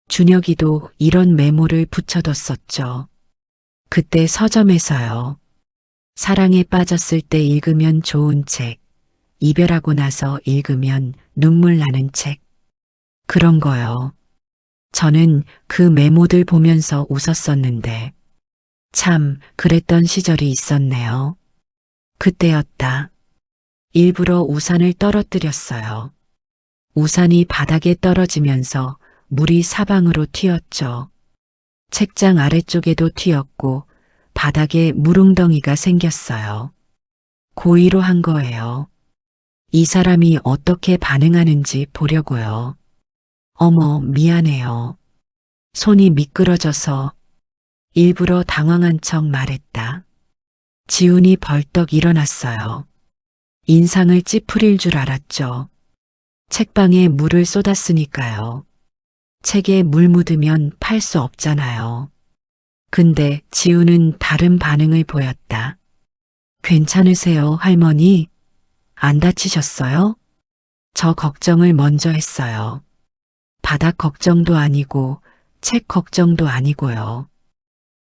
준혁이도 이런 메모를 붙여뒀었죠. 그때 서점에서요. 사랑에 빠졌을 때 읽으면 좋은 책, 이별하고 나서 읽으면 눈물 나는 책. 그런 거요. 저는 그 메모들 보면서 웃었었는데 참 그랬던 시절이 있었네요. 그때였다. 일부러 우산을 떨어뜨렸어요. 우산이 바닥에 떨어지면서 물이 사방으로 튀었죠. 책장 아래쪽에도 튀었고 바닥에 물웅덩이가 생겼어요. 고의로 한 거예요. 이 사람이 어떻게 반응하는지 보려고요. 어머, 미안해요. 손이 미끄러져서 일부러 당황한 척 말했다. 지훈이 벌떡 일어났어요. 인상을 찌푸릴 줄 알았죠. 책방에 물을 쏟았으니까요. 책에 물 묻으면 팔 수 없잖아요. 근데 지훈은 다른 반응을 보였다. 괜찮으세요, 할머니? 안 다치셨어요? 저 걱정을 먼저 했어요. 바닥 걱정도 아니고 책 걱정도 아니고요.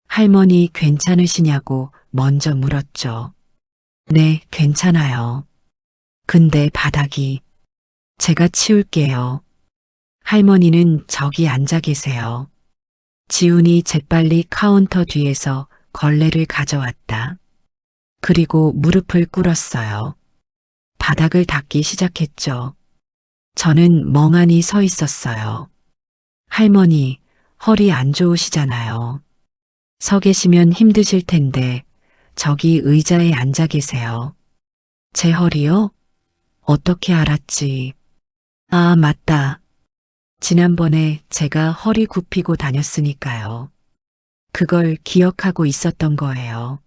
할머니 괜찮으시냐고 먼저 물었죠. 네, 괜찮아요. 근데 바닥이 제가 치울게요. 할머니는 저기 앉아 계세요. 지훈이 재빨리 카운터 뒤에서 걸레를 가져왔다. 그리고 무릎을 꿇었어요. 바닥을 닦기 시작했죠. 저는 멍하니 서 있었어요. 할머니, 허리 안 좋으시잖아요. 서 계시면 힘드실 텐데 저기 의자에 앉아 계세요. 제 허리요? 어떻게 알았지? 아, 맞다. 지난번에 제가 허리 굽히고 다녔으니까요. 그걸 기억하고 있었던 거예요.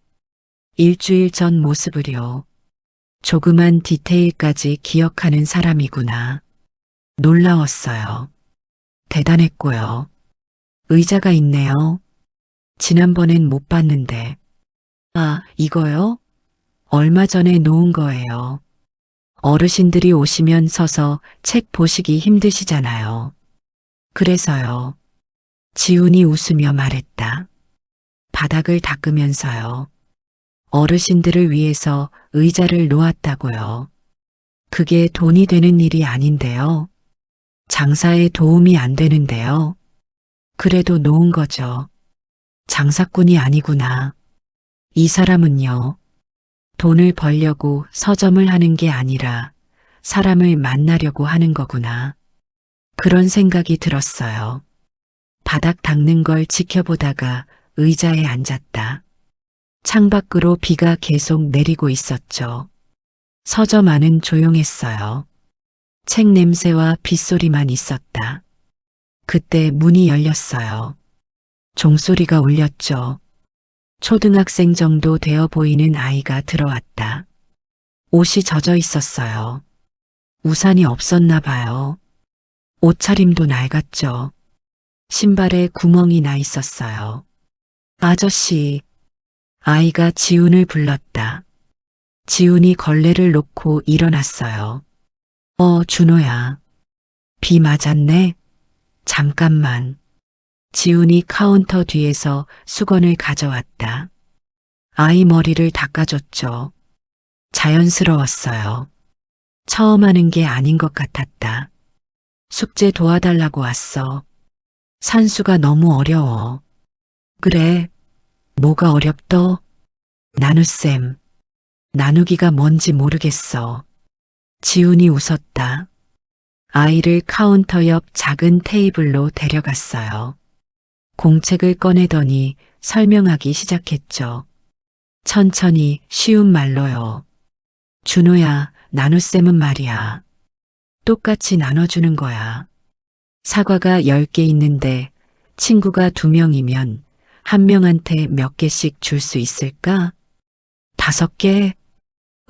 일주일 전 모습을요. 조그만 디테일까지 기억하는 사람이구나. 놀라웠어요. 대단했고요. 의자가 있네요. 지난번엔 못 봤는데. 아, 이거요? 얼마 전에 놓은 거예요. 어르신들이 오시면 서서 책 보시기 힘드시잖아요. 그래서요. 지훈이 웃으며 말했다. 바닥을 닦으면서요. 어르신들을 위해서 의자를 놓았다고요. 그게 돈이 되는 일이 아닌데요. 장사에 도움이 안 되는데요. 그래도 놓은 거죠. 장사꾼이 아니구나. 이 사람은요. 돈을 벌려고 서점을 하는 게 아니라 사람을 만나려고 하는 거구나. 그런 생각이 들었어요. 바닥 닦는 걸 지켜보다가 의자에 앉았다. 창밖으로 비가 계속 내리고 있었죠. 서점 안은 조용했어요. 책 냄새와 빗소리만 있었다. 그때 문이 열렸어요. 종소리가 울렸죠. 초등학생 정도 되어 보이는 아이가 들어왔다. 옷이 젖어 있었어요. 우산이 없었나 봐요. 옷차림도 낡았죠. 신발에 구멍이 나 있었어요. 아저씨, 아이가 지훈을 불렀다. 지훈이 걸레를 놓고 일어났어요. 준호야. 비 맞았네? 잠깐만. 지훈이 카운터 뒤에서 수건을 가져왔다. 아이 머리를 닦아줬죠. 자연스러웠어요. 처음 하는 게 아닌 것 같았다. 숙제 도와달라고 왔어. 산수가 너무 어려워. 그래, 뭐가 어렵더? 나눗셈. 나누기가 뭔지 모르겠어. 지훈이 웃었다. 아이를 카운터 옆 작은 테이블로 데려갔어요. 공책을 꺼내더니 설명하기 시작했죠. 천천히 쉬운 말로요. 준호야, 나눗셈은 말이야. 똑같이 나눠주는 거야. 사과가 10개 있는데 친구가 2명이면 한 명한테 몇 개씩 줄 수 있을까? 5개?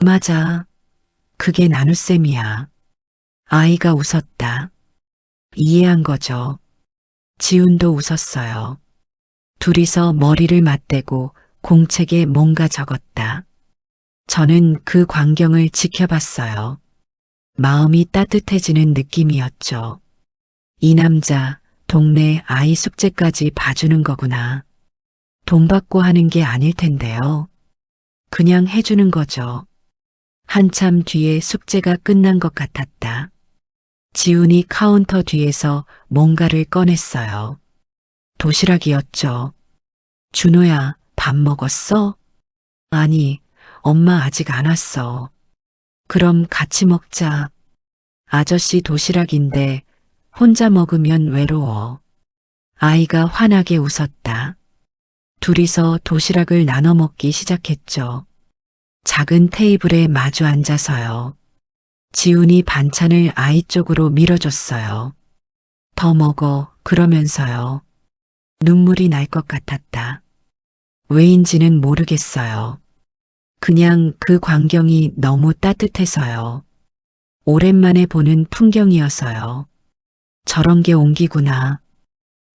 맞아. 그게 나눗셈이야. 아이가 웃었다. 이해한 거죠. 지훈도 웃었어요. 둘이서 머리를 맞대고 공책에 뭔가 적었다. 저는 그 광경을 지켜봤어요. 마음이 따뜻해지는 느낌이었죠. 이 남자, 동네 아이 숙제까지 봐주는 거구나. 돈 받고 하는 게 아닐 텐데요. 그냥 해주는 거죠. 한참 뒤에 숙제가 끝난 것 같았다. 지훈이 카운터 뒤에서 뭔가를 꺼냈어요. 도시락이었죠. 준호야, 밥 먹었어? 아니, 엄마 아직 안 왔어. 그럼 같이 먹자. 아저씨 도시락인데 혼자 먹으면 외로워. 아이가 환하게 웃었다. 둘이서 도시락을 나눠 먹기 시작했죠. 작은 테이블에 마주 앉아서요. 지훈이 반찬을 아이 쪽으로 밀어줬어요. 더 먹어, 그러면서요. 눈물이 날 것 같았다. 왜인지는 모르겠어요. 그냥 그 광경이 너무 따뜻해서요. 오랜만에 보는 풍경이어서요. 저런 게 옹기구나.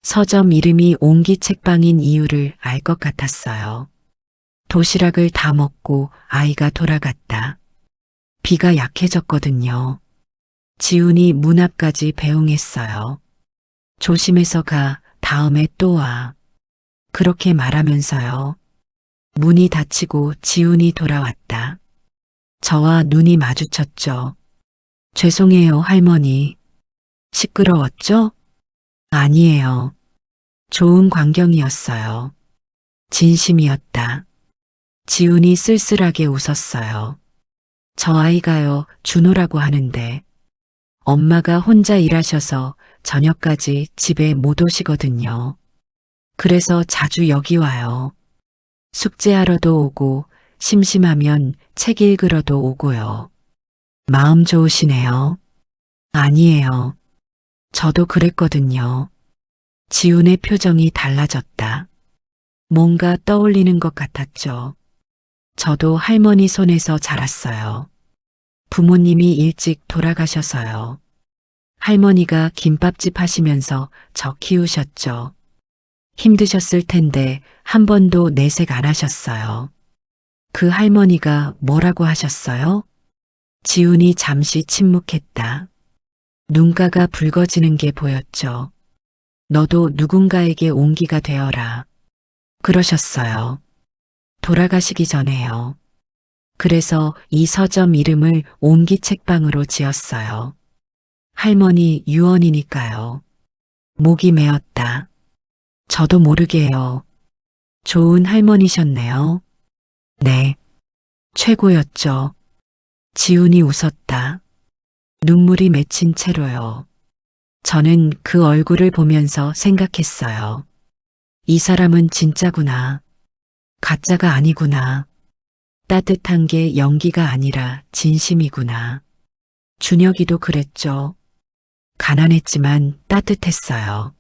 서점 이름이 옹기 책방인 이유를 알 것 같았어요. 도시락을 다 먹고 아이가 돌아갔다. 비가 약해졌거든요. 지훈이 문 앞까지 배웅했어요. 조심해서 가, 다음에 또 와. 그렇게 말하면서요. 문이 닫히고 지훈이 돌아왔다. 저와 눈이 마주쳤죠. 죄송해요, 할머니. 시끄러웠죠? 아니에요. 좋은 광경이었어요. 진심이었다. 지훈이 쓸쓸하게 웃었어요. 저 아이가요, 준호라고 하는데 엄마가 혼자 일하셔서 저녁까지 집에 못 오시거든요. 그래서 자주 여기 와요. 숙제하러도 오고 심심하면 책 읽으러도 오고요. 마음 좋으시네요. 아니에요. 저도 그랬거든요. 지훈의 표정이 달라졌다. 뭔가 떠올리는 것 같았죠. 저도 할머니 손에서 자랐어요. 부모님이 일찍 돌아가셔서요. 할머니가 김밥집 하시면서 저 키우셨죠. 힘드셨을 텐데 한 번도 내색 안 하셨어요. 그 할머니가 뭐라고 하셨어요? 지훈이 잠시 침묵했다. 눈가가 붉어지는 게 보였죠. 너도 누군가에게 온기가 되어라. 그러셨어요. 돌아가시기 전에요. 그래서 이 서점 이름을 옹기 책방으로 지었어요. 할머니 유언이니까요. 목이 메었다. 저도 모르게요. 좋은 할머니셨네요. 네. 최고였죠. 지훈이 웃었다. 눈물이 맺힌 채로요. 저는 그 얼굴을 보면서 생각했어요. 이 사람은 진짜구나. 가짜가 아니구나. 따뜻한 게 연기가 아니라 진심이구나. 준혁이도 그랬죠. 가난했지만 따뜻했어요.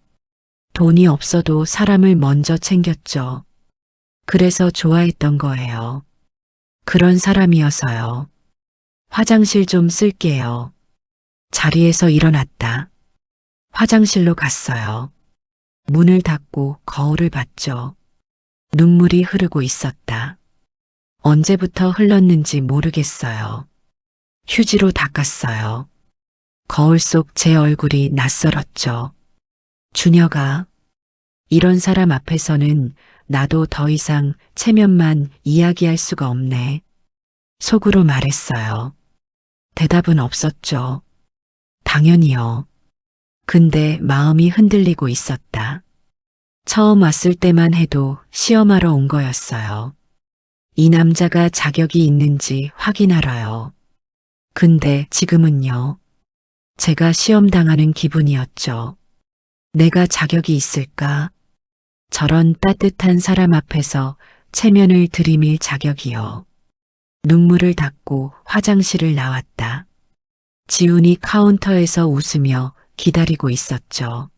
돈이 없어도 사람을 먼저 챙겼죠. 그래서 좋아했던 거예요. 그런 사람이어서요. 화장실 좀 쓸게요. 자리에서 일어났다. 화장실로 갔어요. 문을 닫고 거울을 봤죠. 눈물이 흐르고 있었다. 언제부터 흘렀는지 모르겠어요. 휴지로 닦았어요. 거울 속 제 얼굴이 낯설었죠. 준혁아, 이런 사람 앞에서는 나도 더 이상 체면만 이야기할 수가 없네. 속으로 말했어요. 대답은 없었죠. 당연히요. 근데 마음이 흔들리고 있었다. 처음 왔을 때만 해도 시험하러 온 거였어요. 이 남자가 자격이 있는지 확인하러요. 근데 지금은요. 제가 시험 당하는 기분이었죠. 내가 자격이 있을까? 저런 따뜻한 사람 앞에서 체면을 들이밀 자격이요. 눈물을 닦고 화장실을 나왔다. 지훈이 카운터에서 웃으며 기다리고 있었죠.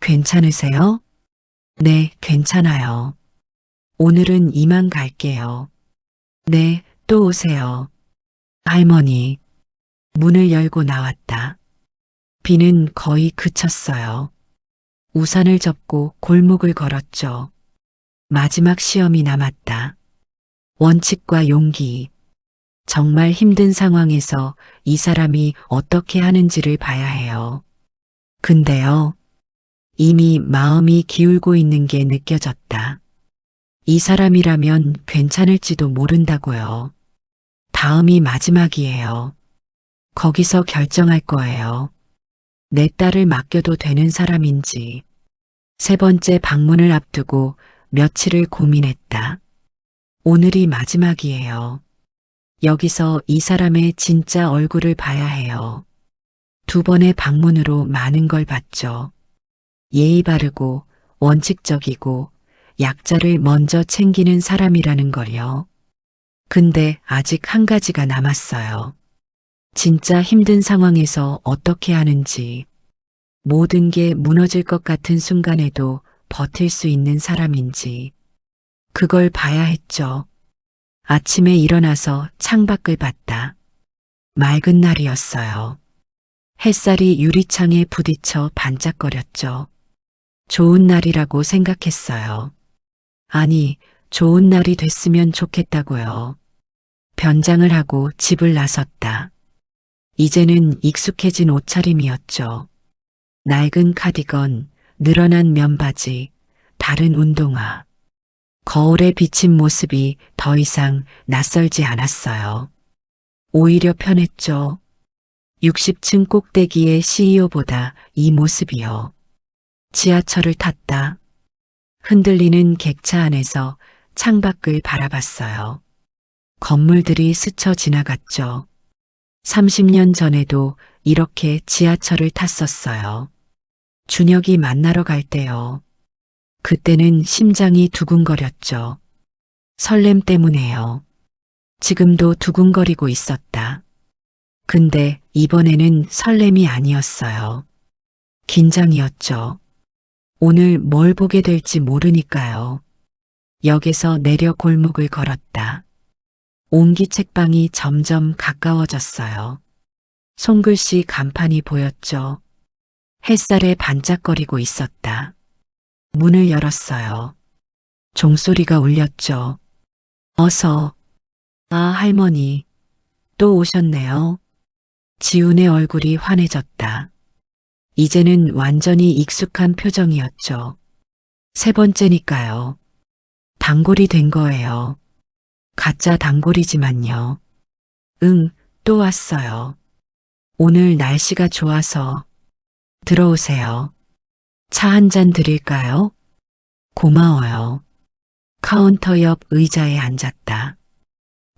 괜찮으세요? 네, 괜찮아요. 오늘은 이만 갈게요. 네, 또 오세요. 할머니. 문을 열고 나왔다. 비는 거의 그쳤어요. 우산을 접고 골목을 걸었죠. 마지막 시험이 남았다. 원칙과 용기. 정말 힘든 상황에서 이 사람이 어떻게 하는지를 봐야 해요. 근데요, 이미 마음이 기울고 있는 게 느껴졌다. 이 사람이라면 괜찮을지도 모른다고요. 다음이 마지막이에요. 거기서 결정할 거예요. 내 딸을 맡겨도 되는 사람인지. 세 번째 방문을 앞두고 며칠을 고민했다. 오늘이 마지막이에요. 여기서 이 사람의 진짜 얼굴을 봐야 해요. 두 번의 방문으로 많은 걸 봤죠. 예의 바르고 원칙적이고 약자를 먼저 챙기는 사람이라는 걸요. 근데 아직 한 가지가 남았어요. 진짜 힘든 상황에서 어떻게 하는지, 모든 게 무너질 것 같은 순간에도 버틸 수 있는 사람인지, 그걸 봐야 했죠. 아침에 일어나서 창밖을 봤다. 맑은 날이었어요. 햇살이 유리창에 부딪혀 반짝거렸죠. 좋은 날이라고 생각했어요. 아니, 좋은 날이 됐으면 좋겠다고요. 변장을 하고 집을 나섰다. 이제는 익숙해진 옷차림이었죠. 낡은 카디건, 늘어난 면바지, 다른 운동화. 거울에 비친 모습이 더 이상 낯설지 않았어요. 오히려 편했죠. 60층 꼭대기의 CEO보다 이 모습이요. 지하철을 탔다. 흔들리는 객차 안에서 창밖을 바라봤어요. 건물들이 스쳐 지나갔죠. 30년 전에도 이렇게 지하철을 탔었어요. 준혁이 만나러 갈 때요. 그때는 심장이 두근거렸죠. 설렘 때문에요. 지금도 두근거리고 있었다. 근데 이번에는 설렘이 아니었어요. 긴장이었죠. 오늘 뭘 보게 될지 모르니까요. 역에서 내려 골목을 걸었다. 옹기 책방이 점점 가까워졌어요. 손글씨 간판이 보였죠. 햇살에 반짝거리고 있었다. 문을 열었어요. 종소리가 울렸죠. 어서. 아, 할머니. 또 오셨네요. 지훈의 얼굴이 환해졌다. 이제는 완전히 익숙한 표정이었죠. 세 번째니까요. 단골이 된 거예요. 가짜 단골이지만요. 응, 또 왔어요. 오늘 날씨가 좋아서. 들어오세요. 차 한 잔 드릴까요? 고마워요. 카운터 옆 의자에 앉았다.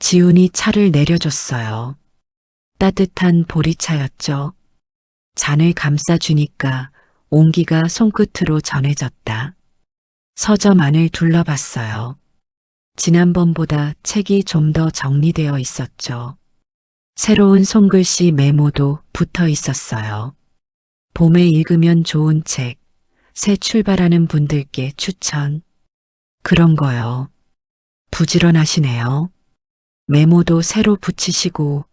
지훈이 차를 내려줬어요. 따뜻한 보리차였죠. 잔을 감싸주니까 온기가 손끝으로 전해졌다. 서점 안을 둘러봤어요. 지난번보다 책이 좀 더 정리되어 있었죠. 새로운 손글씨 메모도 붙어 있었어요. 봄에 읽으면 좋은 책, 새 출발하는 분들께 추천. 그런 거요. 부지런하시네요. 메모도 새로 붙이시고.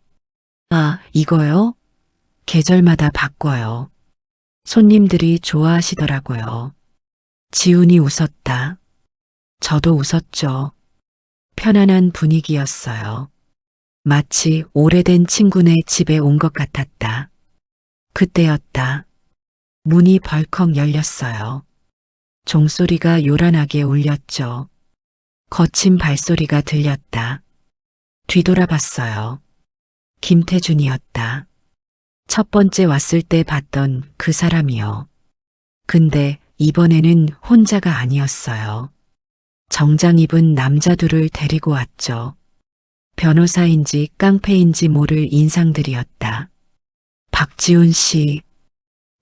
아, 이거요? 계절마다 바꿔요. 손님들이 좋아하시더라고요. 지훈이 웃었다. 저도 웃었죠. 편안한 분위기였어요. 마치 오래된 친구네 집에 온 것 같았다. 그때였다. 문이 벌컥 열렸어요. 종소리가 요란하게 울렸죠. 거친 발소리가 들렸다. 뒤돌아봤어요. 김태준이었다. 첫 번째 왔을 때 봤던 그 사람이요. 근데 이번에는 혼자가 아니었어요. 정장 입은 남자 둘을 데리고 왔죠. 변호사인지 깡패인지 모를 인상들이었다. 박지훈 씨.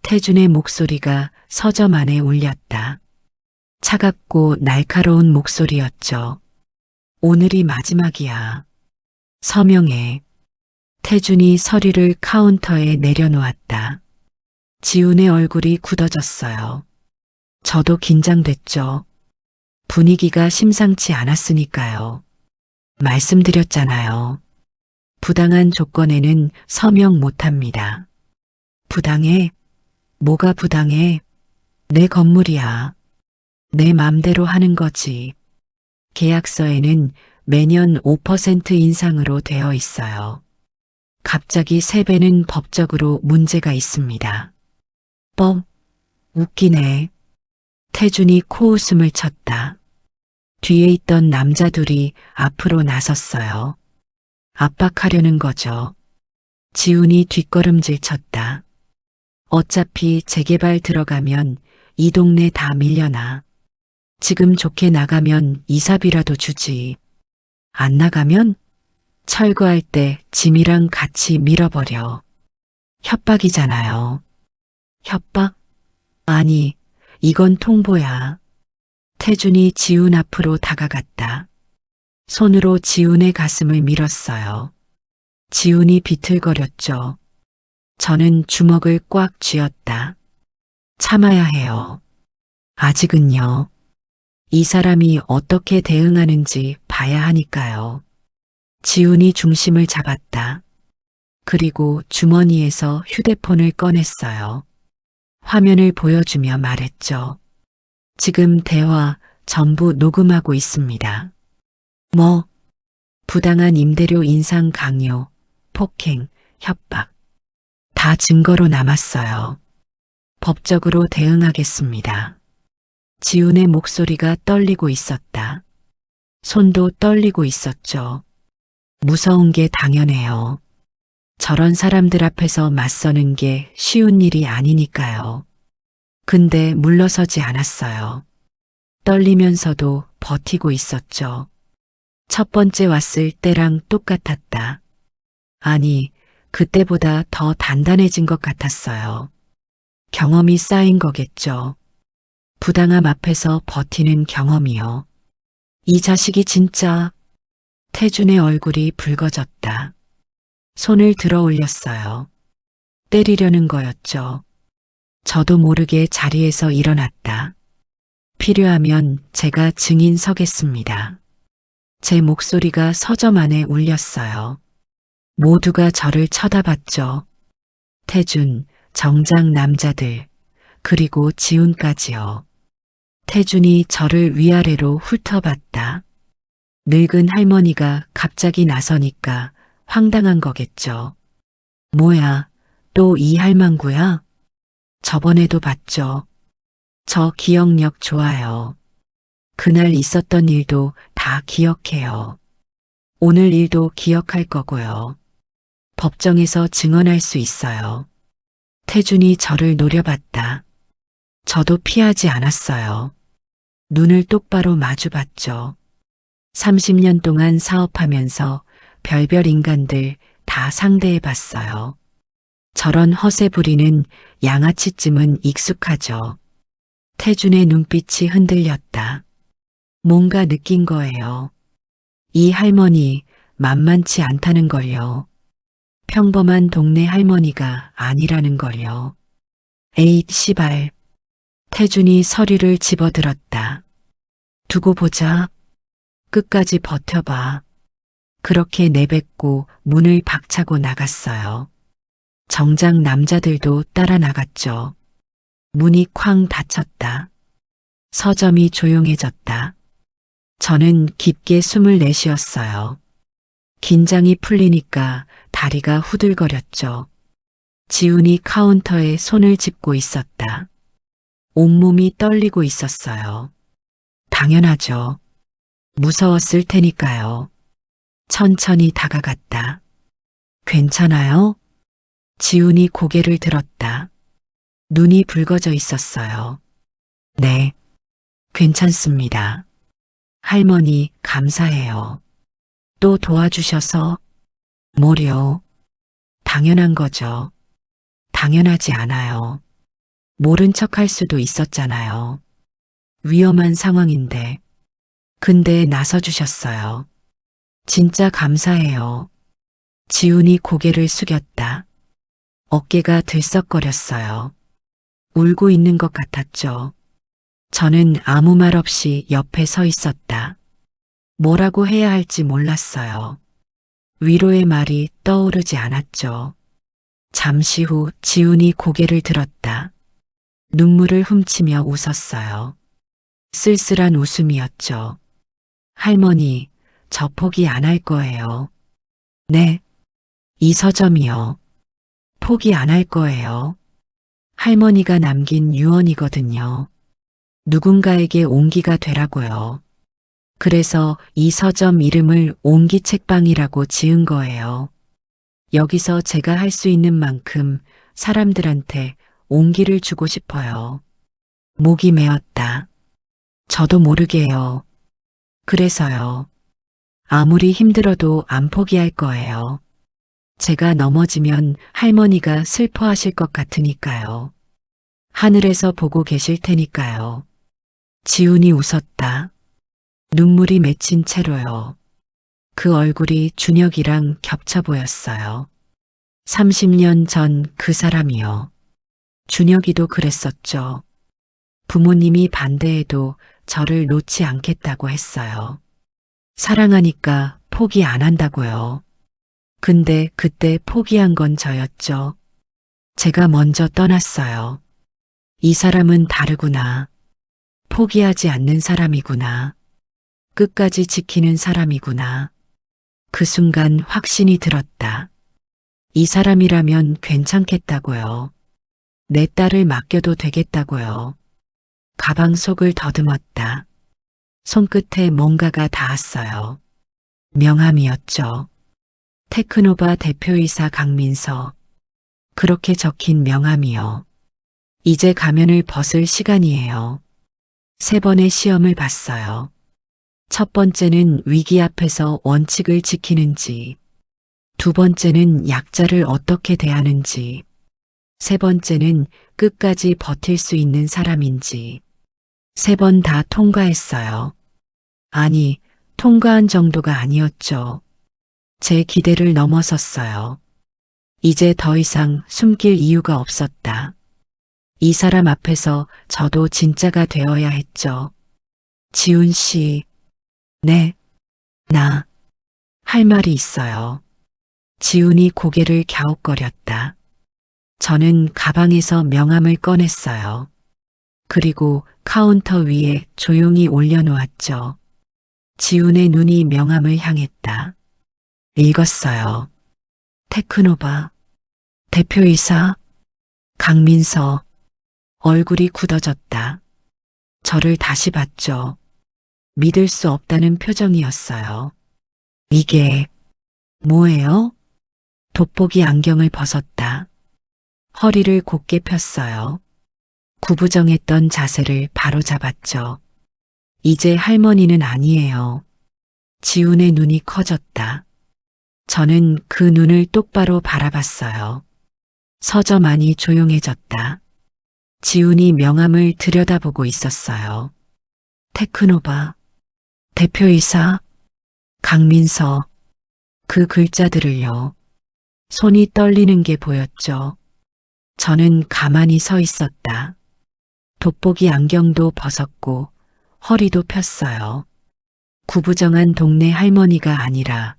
태준의 목소리가 서점 안에 울렸다. 차갑고 날카로운 목소리였죠. 오늘이 마지막이야. 서명해. 태준이 서류를 카운터에 내려놓았다. 지훈의 얼굴이 굳어졌어요. 저도 긴장됐죠. 분위기가 심상치 않았으니까요. 말씀드렸잖아요. 부당한 조건에는 서명 못합니다. 부당해? 뭐가 부당해? 내 건물이야. 내 맘대로 하는 거지. 계약서에는 매년 5% 인상으로 되어 있어요. 갑자기 3배는 법적으로 문제가 있습니다. 웃기네. 태준이 코웃음을 쳤다. 뒤에 있던 남자 둘이 앞으로 나섰어요. 압박하려는 거죠. 지훈이 뒷걸음질 쳤다. 어차피 재개발 들어가면 이 동네 다 밀려나. 지금 좋게 나가면 이사비라도 주지. 안 나가면 철거할 때 짐이랑 같이 밀어버려. 협박이잖아요. 협박? 아니, 이건 통보야. 태준이 지훈 앞으로 다가갔다. 손으로 지훈의 가슴을 밀었어요. 지훈이 비틀거렸죠. 저는 주먹을 꽉 쥐었다. 참아야 해요. 아직은요. 이 사람이 어떻게 대응하는지 봐야 하니까요. 지훈이 중심을 잡았다. 그리고 주머니에서 휴대폰을 꺼냈어요. 화면을 보여주며 말했죠. 지금 대화 전부 녹음하고 있습니다. 뭐, 부당한 임대료 인상 강요, 폭행, 협박. 다 증거로 남았어요. 법적으로 대응하겠습니다. 지훈의 목소리가 떨리고 있었다. 손도 떨리고 있었죠. 무서운 게 당연해요. 저런 사람들 앞에서 맞서는 게 쉬운 일이 아니니까요. 근데 물러서지 않았어요. 떨리면서도 버티고 있었죠. 첫 번째 왔을 때랑 똑같았다. 아니, 그때보다 더 단단해진 것 같았어요. 경험이 쌓인 거겠죠. 부당함 앞에서 버티는 경험이요. 이 자식이 진짜. 태준의 얼굴이 붉어졌다. 손을 들어 올렸어요. 때리려는 거였죠. 저도 모르게 자리에서 일어났다. 필요하면 제가 증인 서겠습니다. 제 목소리가 서점 안에 울렸어요. 모두가 저를 쳐다봤죠. 태준, 정작 남자들, 그리고 지훈까지요. 태준이 저를 위아래로 훑어봤다. 늙은 할머니가 갑자기 나서니까 황당한 거겠죠. 뭐야, 또 이 할망구야? 저번에도 봤죠. 저 기억력 좋아요. 그날 있었던 일도 다 기억해요. 오늘 일도 기억할 거고요. 법정에서 증언할 수 있어요. 태준이 저를 노려봤다. 저도 피하지 않았어요. 눈을 똑바로 마주봤죠. 30년 동안 사업하면서 별별 인간들 다 상대해 봤어요. 저런 허세 부리는 양아치쯤은 익숙하죠. 태준의 눈빛이 흔들렸다. 뭔가 느낀 거예요. 이 할머니 만만치 않다는 걸요. 평범한 동네 할머니가 아니라는 걸요. 에잇 시발. 태준이 서류를 집어들었다. 두고 보자. 끝까지 버텨봐. 그렇게 내뱉고 문을 박차고 나갔어요. 정작 남자들도 따라 나갔죠. 문이 쾅 닫혔다. 서점이 조용해졌다. 저는 깊게 숨을 내쉬었어요. 긴장이 풀리니까 다리가 후들거렸죠. 지훈이 카운터에 손을 짚고 있었다. 온몸이 떨리고 있었어요. 당연하죠. 무서웠을 테니까요. 천천히 다가갔다. 괜찮아요? 지훈이 고개를 들었다. 눈이 붉어져 있었어요. 네, 괜찮습니다. 할머니, 감사해요. 또 도와주셔서. 뭐려? 당연한 거죠. 당연하지 않아요. 모른 척 할 수도 있었잖아요. 위험한 상황인데. 근데 나서주셨어요. 진짜 감사해요. 지훈이 고개를 숙였다. 어깨가 들썩거렸어요. 울고 있는 것 같았죠. 저는 아무 말 없이 옆에 서 있었다. 뭐라고 해야 할지 몰랐어요. 위로의 말이 떠오르지 않았죠. 잠시 후 지훈이 고개를 들었다. 눈물을 훔치며 웃었어요. 쓸쓸한 웃음이었죠. 할머니, 저 포기 안 할 거예요. 네, 이 서점이요. 포기 안 할 거예요. 할머니가 남긴 유언이거든요. 누군가에게 온기가 되라고요. 그래서 이 서점 이름을 온기 책방이라고 지은 거예요. 여기서 제가 할 수 있는 만큼 사람들한테 온기를 주고 싶어요. 목이 메었다. 저도 모르게요. 그래서요. 아무리 힘들어도 안 포기할 거예요. 제가 넘어지면 할머니가 슬퍼하실 것 같으니까요. 하늘에서 보고 계실 테니까요. 지훈이 웃었다. 눈물이 맺힌 채로요. 그 얼굴이 준혁이랑 겹쳐 보였어요. 30년 전 그 사람이요. 준혁이도 그랬었죠. 부모님이 반대해도 저를 놓지 않겠다고 했어요. 사랑하니까 포기 안 한다고요. 근데 그때 포기한 건 저였죠. 제가 먼저 떠났어요. 이 사람은 다르구나. 포기하지 않는 사람이구나. 끝까지 지키는 사람이구나. 그 순간 확신이 들었다. 이 사람이라면 괜찮겠다고요. 내 딸을 맡겨도 되겠다고요. 가방 속을 더듬었다. 손끝에 뭔가가 닿았어요. 명함이었죠. 테크노바 대표이사 강민서. 그렇게 적힌 명함이요. 이제 가면을 벗을 시간이에요. 3번의 시험을 봤어요. 첫 번째는 위기 앞에서 원칙을 지키는지, 두 번째는 약자를 어떻게 대하는지, 세 번째는 끝까지 버틸 수 있는 사람인지, 3번 다 통과했어요. 아니, 통과한 정도가 아니었죠. 제 기대를 넘어섰어요. 이제 더 이상 숨길 이유가 없었다. 이 사람 앞에서 저도 진짜가 되어야 했죠. 지훈 씨, 네, 나, 할 말이 있어요. 지훈이 고개를 갸웃거렸다. 저는 가방에서 명함을 꺼냈어요. 그리고 카운터 위에 조용히 올려놓았죠. 지훈의 눈이 명함을 향했다. 읽었어요. 테크노바, 대표이사, 강민서. 얼굴이 굳어졌다. 저를 다시 봤죠. 믿을 수 없다는 표정이었어요. 이게 뭐예요? 돋보기 안경을 벗었다. 허리를 곧게 폈어요. 구부정했던 자세를 바로 잡았죠. 이제 할머니는 아니에요. 지훈의 눈이 커졌다. 저는 그 눈을 똑바로 바라봤어요. 서저만이 조용해졌다. 지훈이 명함을 들여다보고 있었어요. 테크노바, 대표이사, 강민서, 그 글자들을요. 손이 떨리는 게 보였죠. 저는 가만히 서 있었다. 돋보기 안경도 벗었고 허리도 폈어요. 구부정한 동네 할머니가 아니라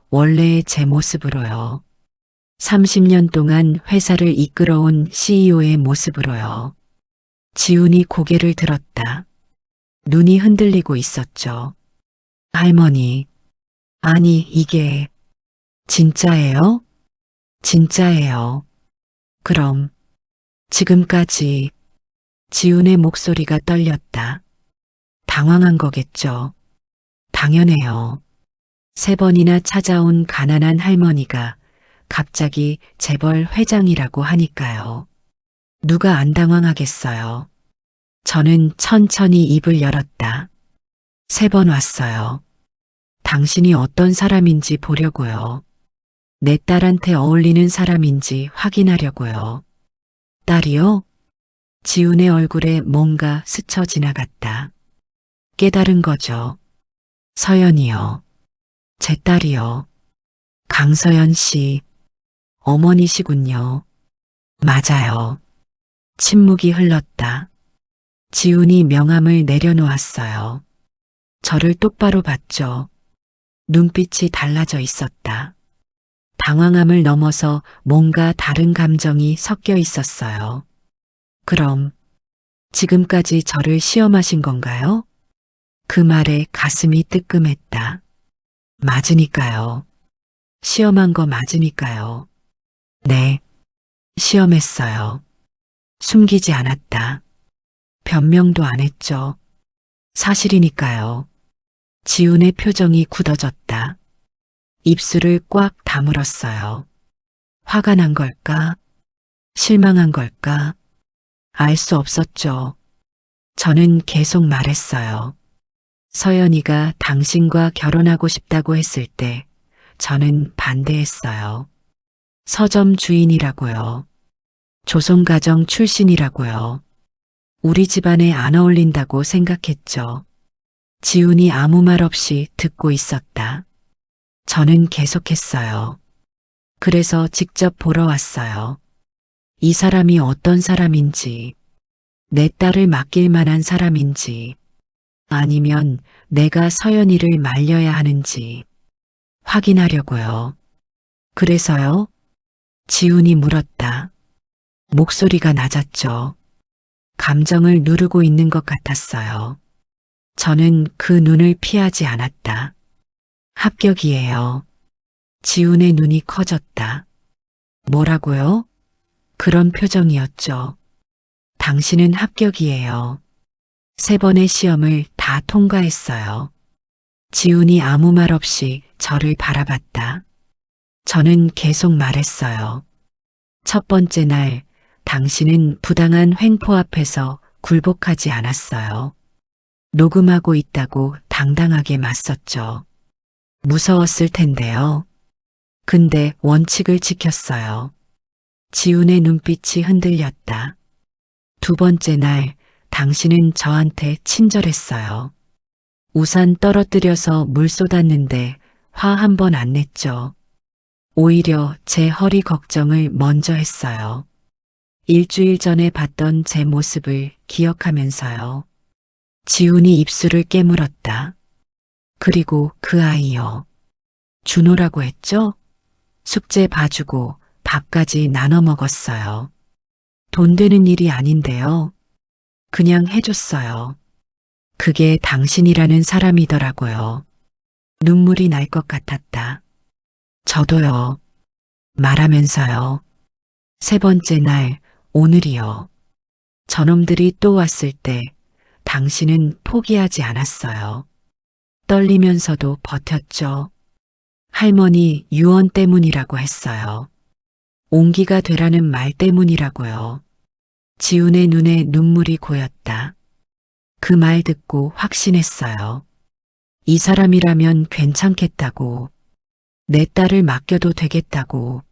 원래의 제 모습으로요. 30년 동안 회사를 이끌어온 CEO의 모습으로요. 지훈이 고개를 들었다. 눈이 흔들리고 있었죠. 할머니, 아니 이게 진짜예요? 진짜예요. 그럼 지금까지 지훈의 목소리가 떨렸다. 당황한 거겠죠. 당연해요. 3번이나 찾아온 가난한 할머니가 갑자기 재벌 회장이라고 하니까요. 누가 안 당황하겠어요. 저는 천천히 입을 열었다. 3번 왔어요. 당신이 어떤 사람인지 보려고요. 내 딸한테 어울리는 사람인지 확인하려고요. 딸이요? 지훈의 얼굴에 뭔가 스쳐 지나갔다. 깨달은 거죠. 서연이요. 제 딸이요. 강서연 씨, 어머니시군요. 맞아요. 침묵이 흘렀다. 지훈이 명함을 내려놓았어요. 저를 똑바로 봤죠. 눈빛이 달라져 있었다. 당황함을 넘어서 뭔가 다른 감정이 섞여 있었어요. 그럼 지금까지 저를 시험하신 건가요? 그 말에 가슴이 뜨끔했다. 맞으니까요. 시험한 거 맞으니까요. 네, 시험했어요. 숨기지 않았다. 변명도 안 했죠. 사실이니까요. 지훈의 표정이 굳어졌다. 입술을 꽉 다물었어요. 화가 난 걸까? 실망한 걸까? 알 수 없었죠. 저는 계속 말했어요. 서연이가 당신과 결혼하고 싶다고 했을 때 저는 반대했어요. 서점 주인이라고요. 조선가정 출신이라고요. 우리 집안에 안 어울린다고 생각했죠. 지훈이 아무 말 없이 듣고 있었다. 저는 계속했어요. 그래서 직접 보러 왔어요. 이 사람이 어떤 사람인지, 내 딸을 맡길 만한 사람인지, 아니면 내가 서연이를 말려야 하는지 확인하려고요. 그래서요? 지훈이 물었다. 목소리가 낮았죠. 감정을 누르고 있는 것 같았어요. 저는 그 눈을 피하지 않았다. 합격이에요. 지훈의 눈이 커졌다. 뭐라고요? 그런 표정이었죠. 당신은 합격이에요. 3번의 시험을 다 통과했어요. 지훈이 아무 말 없이 저를 바라봤다. 저는 계속 말했어요. 첫 번째 날, 당신은 부당한 횡포 앞에서 굴복하지 않았어요. 녹음하고 있다고 당당하게 맞섰죠. 무서웠을 텐데요. 근데 원칙을 지켰어요. 지훈의 눈빛이 흔들렸다. 두 번째 날, 당신은 저한테 친절했어요. 우산 떨어뜨려서 물 쏟았는데 화 한 번 안 냈죠. 오히려 제 허리 걱정을 먼저 했어요. 일주일 전에 봤던 제 모습을 기억하면서요. 지훈이 입술을 깨물었다. 그리고 그 아이요. 준호라고 했죠? 숙제 봐주고 밥까지 나눠 먹었어요. 돈 되는 일이 아닌데요. 그냥 해줬어요. 그게 당신이라는 사람이더라고요. 눈물이 날 것 같았다. 저도요. 말하면서요. 3번째 날, 오늘이요. 저놈들이 또 왔을 때 당신은 포기하지 않았어요. 떨리면서도 버텼죠. 할머니 유언 때문이라고 했어요. 온기가 되라는 말 때문이라고요. 지훈의 눈에 눈물이 고였다. 그 말 듣고 확신했어요. 이 사람이라면 괜찮겠다고, 내 딸을 맡겨도 되겠다고.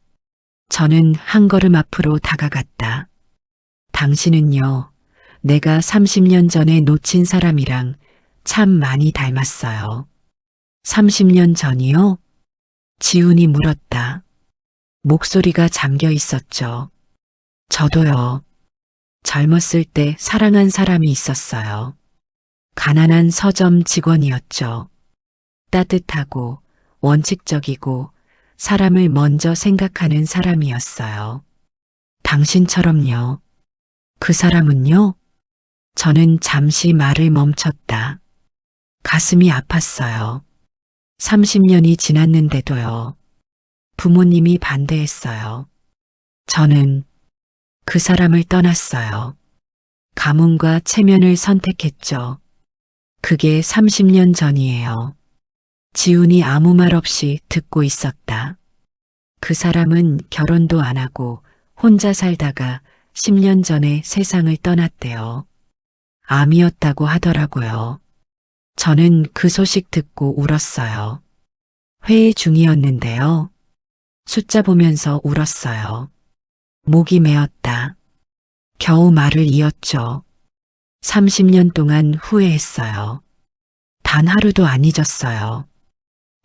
저는 한 걸음 앞으로 다가갔다. 당신은요, 내가 30년 전에 놓친 사람이랑 참 많이 닮았어요. 30년 전이요? 지훈이 물었다. 목소리가 잠겨 있었죠. 저도요. 젊었을 때 사랑한 사람이 있었어요. 가난한 서점 직원이었죠. 따뜻하고 원칙적이고 사람을 먼저 생각하는 사람이었어요. 당신처럼요. 그 사람은요? 저는 잠시 말을 멈췄다. 가슴이 아팠어요. 30년이 지났는데도요. 부모님이 반대했어요. 저는 그 사람을 떠났어요. 가문과 체면을 선택했죠. 그게 30년 전이에요. 지훈이 아무 말 없이 듣고 있었다. 그 사람은 결혼도 안 하고 혼자 살다가 10년 전에 세상을 떠났대요. 암이었다고 하더라고요. 저는 그 소식 듣고 울었어요. 회의 중이었는데요. 숫자 보면서 울었어요. 목이 메었다. 겨우 말을 이었죠. 30년 동안 후회했어요. 단 하루도 안 잊었어요.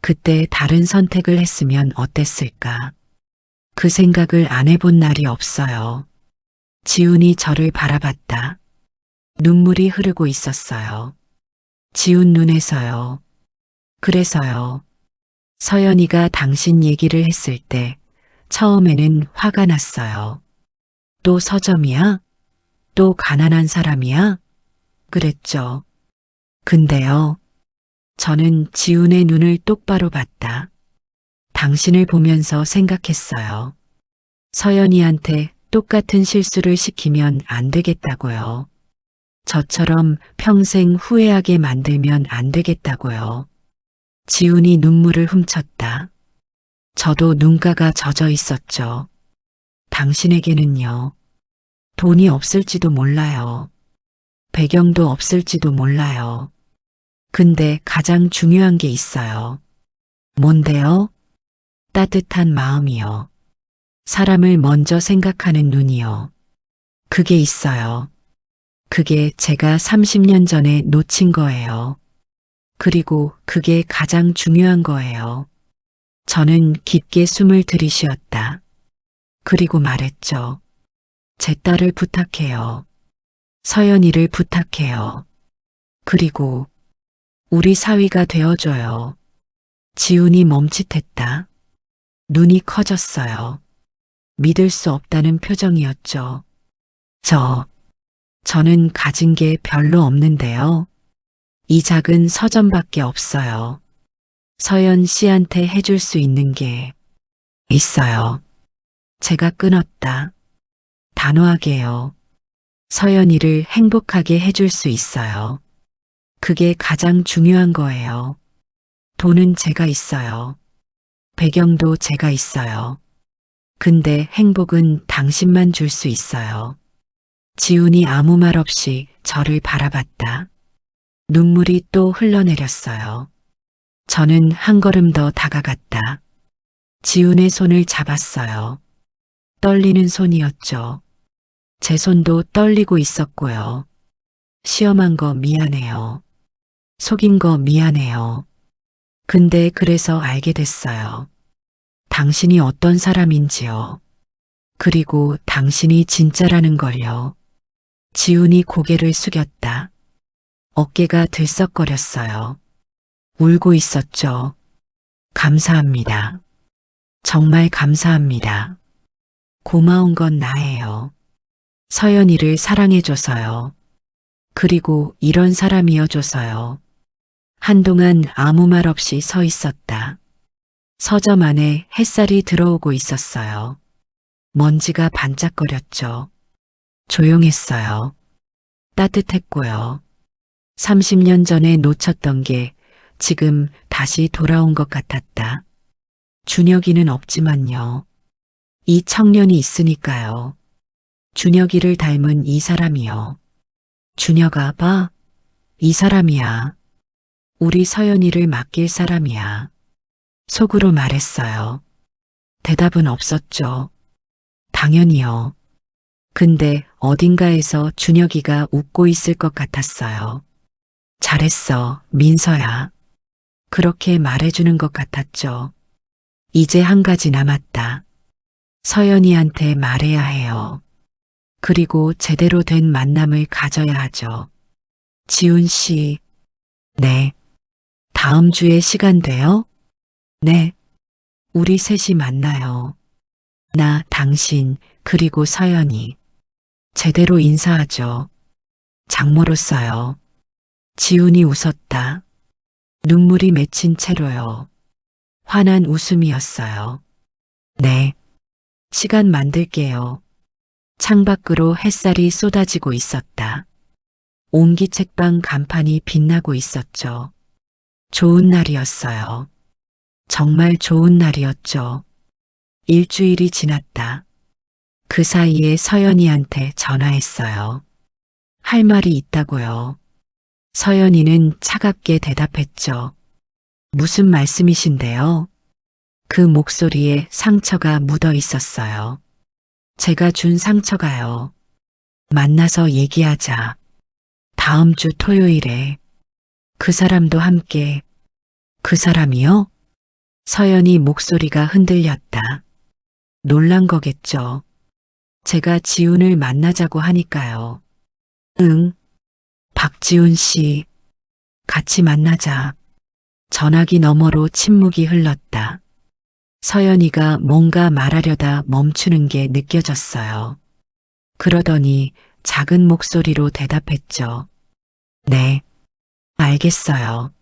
그때 다른 선택을 했으면 어땠을까? 그 생각을 안 해본 날이 없어요. 지훈이 저를 바라봤다. 눈물이 흐르고 있었어요. 지훈 눈에서요. 그래서요. 서연이가 당신 얘기를 했을 때 처음에는 화가 났어요. 또 서점이야? 또 가난한 사람이야? 그랬죠. 근데요. 저는 지훈의 눈을 똑바로 봤다. 당신을 보면서 생각했어요. 서연이한테 똑같은 실수를 시키면 안 되겠다고요. 저처럼 평생 후회하게 만들면 안 되겠다고요. 지훈이 눈물을 훔쳤다. 저도 눈가가 젖어 있었죠. 당신에게는요. 돈이 없을지도 몰라요. 배경도 없을지도 몰라요. 근데 가장 중요한 게 있어요. 뭔데요? 따뜻한 마음이요. 사람을 먼저 생각하는 눈이요. 그게 있어요. 그게 제가 30년 전에 놓친 거예요. 그리고 그게 가장 중요한 거예요. 저는 깊게 숨을 들이쉬었다. 그리고 말했죠. 제 딸을 부탁해요. 서연이를 부탁해요. 그리고 우리 사위가 되어줘요. 지훈이 멈칫했다. 눈이 커졌어요. 믿을 수 없다는 표정이었죠. 저는 가진 게 별로 없는데요. 이 작은 서점밖에 없어요. 서연 씨한테 해줄 수 있는 게 있어요. 제가 끊었다. 단호하게요. 서연이를 행복하게 해줄 수 있어요. 그게 가장 중요한 거예요. 돈은 제가 있어요. 배경도 제가 있어요. 근데 행복은 당신만 줄 수 있어요. 지훈이 아무 말 없이 저를 바라봤다. 눈물이 또 흘러내렸어요. 저는 한 걸음 더 다가갔다. 지훈의 손을 잡았어요. 떨리는 손이었죠. 제 손도 떨리고 있었고요. 시험한 거 미안해요. 속인 거 미안해요. 근데 그래서 알게 됐어요. 당신이 어떤 사람인지요. 그리고 당신이 진짜라는 걸요. 지훈이 고개를 숙였다. 어깨가 들썩거렸어요. 울고 있었죠. 감사합니다. 정말 감사합니다. 고마운 건 나예요. 서연이를 사랑해줘서요. 그리고 이런 사람이어줘서요. 한동안 아무 말 없이 서 있었다. 서점 안에 햇살이 들어오고 있었어요. 먼지가 반짝거렸죠. 조용했어요. 따뜻했고요. 30년 전에 놓쳤던 게 지금 다시 돌아온 것 같았다. 준혁이는 없지만요. 이 청년이 있으니까요. 준혁이를 닮은 이 사람이요. 준혁아 봐. 이 사람이야. 우리 서연이를 맡길 사람이야. 속으로 말했어요. 대답은 없었죠. 당연히요. 근데 어딘가에서 준혁이가 웃고 있을 것 같았어요. 잘했어, 민서야. 그렇게 말해주는 것 같았죠. 이제 한 가지 남았다. 서연이한테 말해야 해요. 그리고 제대로 된 만남을 가져야 하죠. 지훈 씨. 네. 다음 주에 시간 돼요? 네. 우리 셋이 만나요. 나, 당신, 그리고 서연이. 제대로 인사하죠. 장모로서요. 지훈이 웃었다. 눈물이 맺힌 채로요. 환한 웃음이었어요. 네. 시간 만들게요. 창밖으로 햇살이 쏟아지고 있었다. 옹기 책방 간판이 빛나고 있었죠. 좋은 날이었어요. 정말 좋은 날이었죠. 일주일이 지났다. 그 사이에 서연이한테 전화했어요. 할 말이 있다고요. 서연이는 차갑게 대답했죠. 무슨 말씀이신데요? 그 목소리에 상처가 묻어 있었어요. 제가 준 상처가요. 만나서 얘기하자. 다음 주 토요일에. 그 사람도 함께. 그 사람이요? 서연이 목소리가 흔들렸다. 놀란 거겠죠. 제가 지훈을 만나자고 하니까요. 응. 박지훈 씨. 같이 만나자. 전화기 너머로 침묵이 흘렀다. 서연이가 뭔가 말하려다 멈추는 게 느껴졌어요. 그러더니 작은 목소리로 대답했죠. 네. 알겠어요.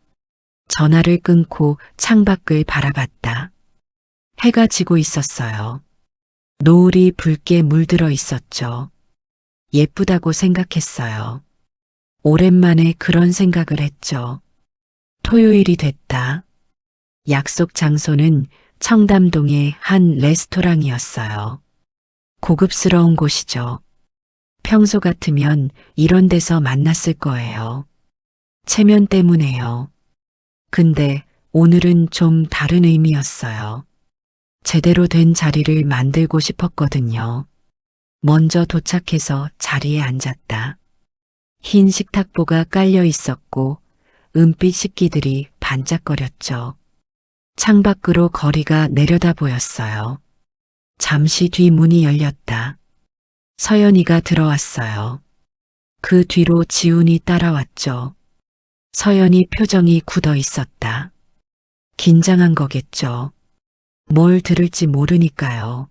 전화를 끊고 창밖을 바라봤다. 해가 지고 있었어요. 노을이 붉게 물들어 있었죠. 예쁘다고 생각했어요. 오랜만에 그런 생각을 했죠. 토요일이 됐다. 약속 장소는 청담동의 한 레스토랑이었어요. 고급스러운 곳이죠. 평소 같으면 이런 데서 만났을 거예요. 체면 때문에요. 근데 오늘은 좀 다른 의미였어요. 제대로 된 자리를 만들고 싶었거든요. 먼저 도착해서 자리에 앉았다. 흰 식탁보가 깔려 있었고 은빛 식기들이 반짝거렸죠. 창밖으로 거리가 내려다 보였어요. 잠시 뒤 문이 열렸다. 서연이가 들어왔어요. 그 뒤로 지훈이 따라왔죠. 서연이 표정이 굳어 있었다. 긴장한 거겠죠. 뭘 들을지 모르니까요.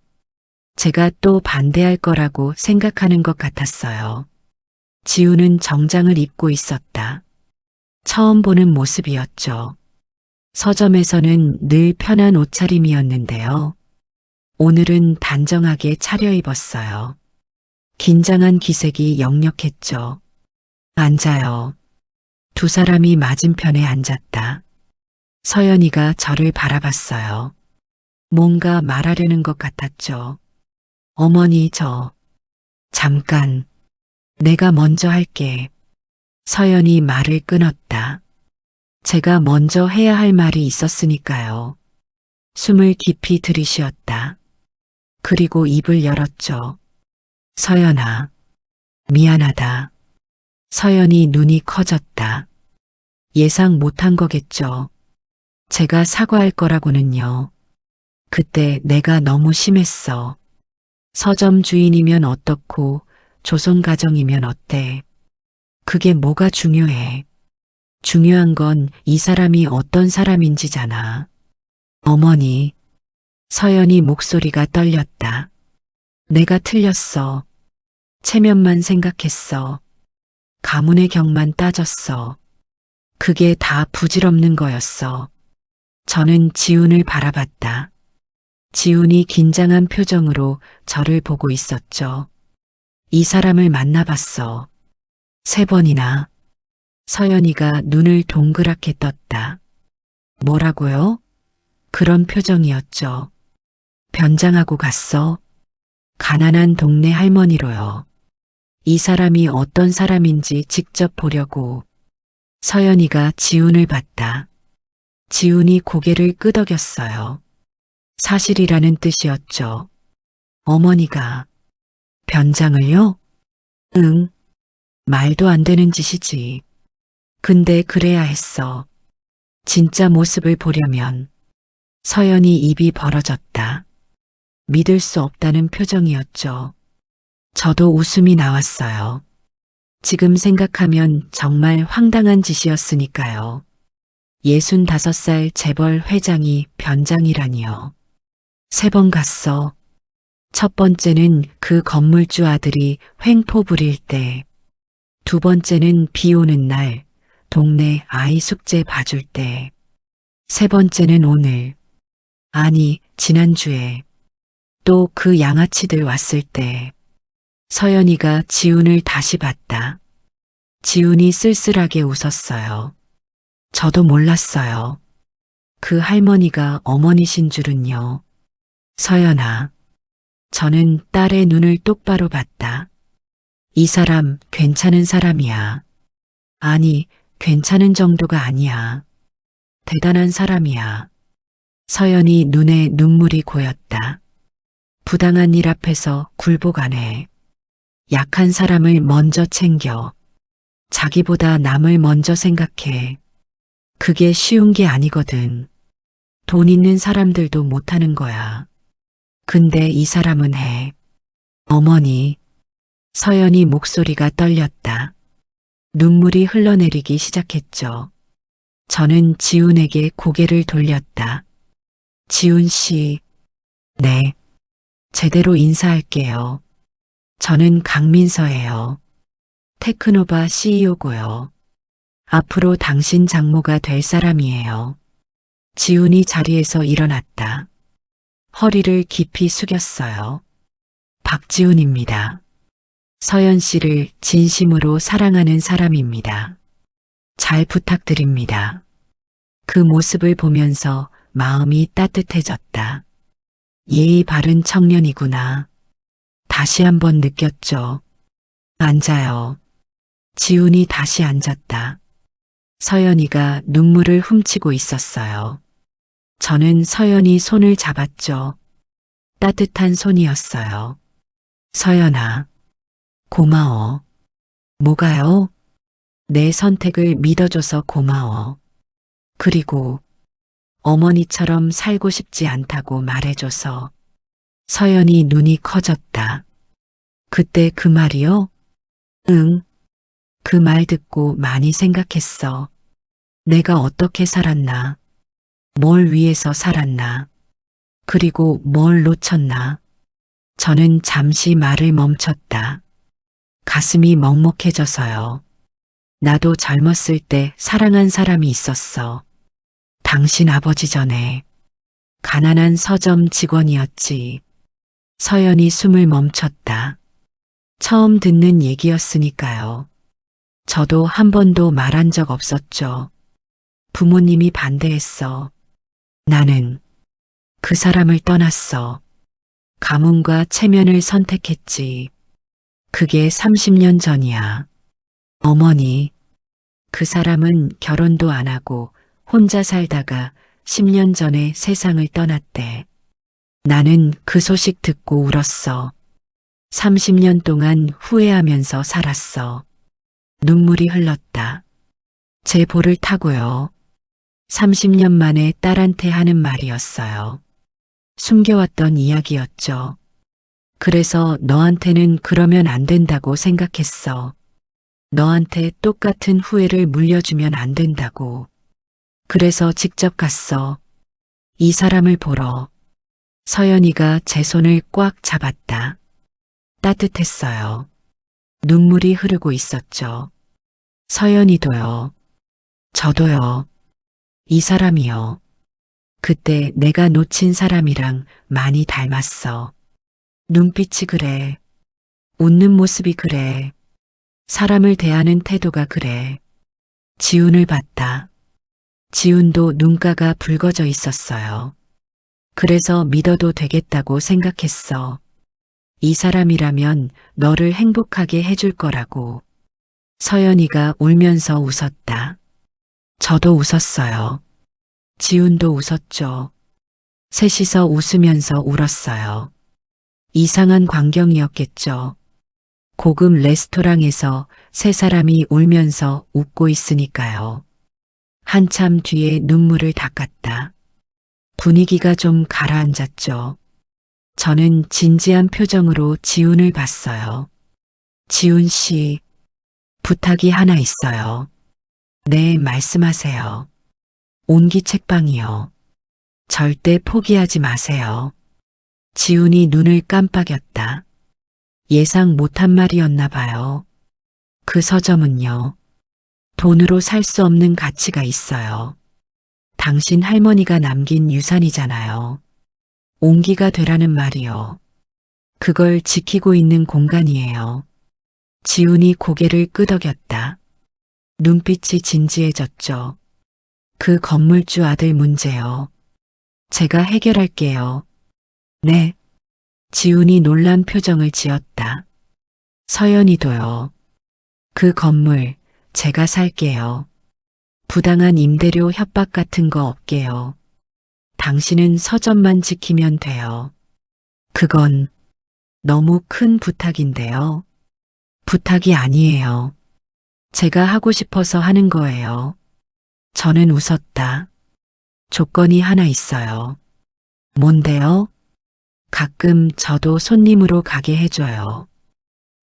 제가 또 반대할 거라고 생각하는 것 같았어요. 지훈은 정장을 입고 있었다. 처음 보는 모습이었죠. 서점에서는 늘 편한 옷차림이었는데요. 오늘은 단정하게 차려입었어요. 긴장한 기색이 역력했죠. 앉아요. 두 사람이 맞은편에 앉았다. 서연이가 저를 바라봤어요. 뭔가 말하려는 것 같았죠. 어머니 잠깐, 내가 먼저 할게. 서연이 말을 끊었다. 제가 먼저 해야 할 말이 있었으니까요. 숨을 깊이 들이쉬었다. 그리고 입을 열었죠. 서연아, 미안하다. 서연이 눈이 커졌다. 예상 못한 거겠죠. 제가 사과할 거라고는요. 그때 내가 너무 심했어. 서점 주인이면 어떻고 조선 가정이면 어때? 그게 뭐가 중요해? 중요한 건 이 사람이 어떤 사람인지잖아. 어머니, 서연이 목소리가 떨렸다. 내가 틀렸어. 체면만 생각했어. 가문의 격만 따졌어. 그게 다 부질없는 거였어. 저는 지훈을 바라봤다. 지훈이 긴장한 표정으로 저를 보고 있었죠. 이 사람을 만나봤어. 3번이나. 서연이가 눈을 동그랗게 떴다. 뭐라고요? 그런 표정이었죠. 변장하고 갔어. 가난한 동네 할머니로요. 이 사람이 어떤 사람인지 직접 보려고. 서연이가 지훈을 봤다. 지훈이 고개를 끄덕였어요. 사실이라는 뜻이었죠. 어머니가 변장을요? 응, 말도 안 되는 짓이지. 근데 그래야 했어. 진짜 모습을 보려면. 서연이 입이 벌어졌다. 믿을 수 없다는 표정이었죠. 저도 웃음이 나왔어요. 지금 생각하면 정말 황당한 짓이었으니까요. 65살 재벌 회장이 변장이라니요. 3번 갔어. 첫 번째는 그 건물주 아들이 횡포 부릴 때, 두 번째는 비 오는 날 동네 아이 숙제 봐줄 때, 세 번째는 오늘, 아니 지난주에 또 그 양아치들 왔을 때. 서연이가 지훈을 다시 봤다. 지훈이 쓸쓸하게 웃었어요. 저도 몰랐어요. 그 할머니가 어머니신 줄은요. 서연아, 저는 딸의 눈을 똑바로 봤다. 이 사람 괜찮은 사람이야. 아니, 괜찮은 정도가 아니야. 대단한 사람이야. 서연이 눈에 눈물이 고였다. 부당한 일 앞에서 굴복하네. 약한 사람을 먼저 챙겨. 자기보다 남을 먼저 생각해. 그게 쉬운 게 아니거든. 돈 있는 사람들도 못하는 거야. 근데 이 사람은 해. 어머니. 서연이 목소리가 떨렸다. 눈물이 흘러내리기 시작했죠. 저는 지훈에게 고개를 돌렸다. 지훈 씨. 네. 제대로 인사할게요. 저는 강민서예요. 테크노바 CEO고요. 앞으로 당신 장모가 될 사람이에요. 지훈이 자리에서 일어났다. 허리를 깊이 숙였어요. 박지훈입니다. 서연 씨를 진심으로 사랑하는 사람입니다. 잘 부탁드립니다. 그 모습을 보면서 마음이 따뜻해졌다. 예의 바른 청년이구나. 다시 한번 느꼈죠. 앉아요. 지훈이 다시 앉았다. 서연이가 눈물을 훔치고 있었어요. 저는 서연이 손을 잡았죠. 따뜻한 손이었어요. 서연아, 고마워. 뭐가요? 내 선택을 믿어줘서 고마워. 그리고 어머니처럼 살고 싶지 않다고 말해줘서. 서연이 눈이 커졌다. 그때 그 말이요? 응. 그 말 듣고 많이 생각했어. 내가 어떻게 살았나? 뭘 위해서 살았나? 그리고 뭘 놓쳤나? 저는 잠시 말을 멈췄다. 가슴이 먹먹해져서요. 나도 젊었을 때 사랑한 사람이 있었어. 당신 아버지 전에 가난한 서점 직원이었지. 서연이 숨을 멈췄다. 처음 듣는 얘기였으니까요. 저도 한 번도 말한 적 없었죠. 부모님이 반대했어. 나는 그 사람을 떠났어. 가문과 체면을 선택했지. 그게 30년 전이야. 어머니, 그 사람은 결혼도 안 하고 혼자 살다가 10년 전에 세상을 떠났대. 나는 그 소식 듣고 울었어. 30년 동안 후회하면서 살았어. 눈물이 흘렀다. 제 볼을 타고요. 30년 만에 딸한테 하는 말이었어요. 숨겨왔던 이야기였죠. 그래서 너한테는 그러면 안 된다고 생각했어. 너한테 똑같은 후회를 물려주면 안 된다고. 그래서 직접 갔어. 이 사람을 보러. 서연이가 제 손을 꽉 잡았다. 따뜻했어요. 눈물이 흐르고 있었죠. 서연이도요. 저도요. 이 사람이요. 그때 내가 놓친 사람이랑 많이 닮았어. 눈빛이 그래. 웃는 모습이 그래. 사람을 대하는 태도가 그래. 지훈을 봤다. 지훈도 눈가가 붉어져 있었어요. 그래서 믿어도 되겠다고 생각했어. 이 사람이라면 너를 행복하게 해줄 거라고. 서연이가 울면서 웃었다. 저도 웃었어요. 지훈도 웃었죠. 셋이서 웃으면서 울었어요. 이상한 광경이었겠죠. 고급 레스토랑에서 세 사람이 울면서 웃고 있으니까요. 한참 뒤에 눈물을 닦았다. 분위기가 좀 가라앉았죠. 저는 진지한 표정으로 지훈을 봤어요. 지훈 씨, 부탁이 하나 있어요. 네, 말씀하세요. 온기 책방이요. 절대 포기하지 마세요. 지훈이 눈을 깜빡였다. 예상 못한 말이었나 봐요. 그 서점은요. 돈으로 살 수 없는 가치가 있어요. 당신 할머니가 남긴 유산이잖아요. 온기가 되라는 말이요. 그걸 지키고 있는 공간이에요. 지훈이 고개를 끄덕였다. 눈빛이 진지해졌죠. 그 건물주 아들 문제요. 제가 해결할게요. 네. 지훈이 놀란 표정을 지었다. 서연이도요. 그 건물 제가 살게요. 부당한 임대료 협박 같은 거 없게요. 당신은 서점만 지키면 돼요. 그건 너무 큰 부탁인데요. 부탁이 아니에요. 제가 하고 싶어서 하는 거예요. 저는 웃었다. 조건이 하나 있어요. 뭔데요? 가끔 저도 손님으로 가게 해줘요.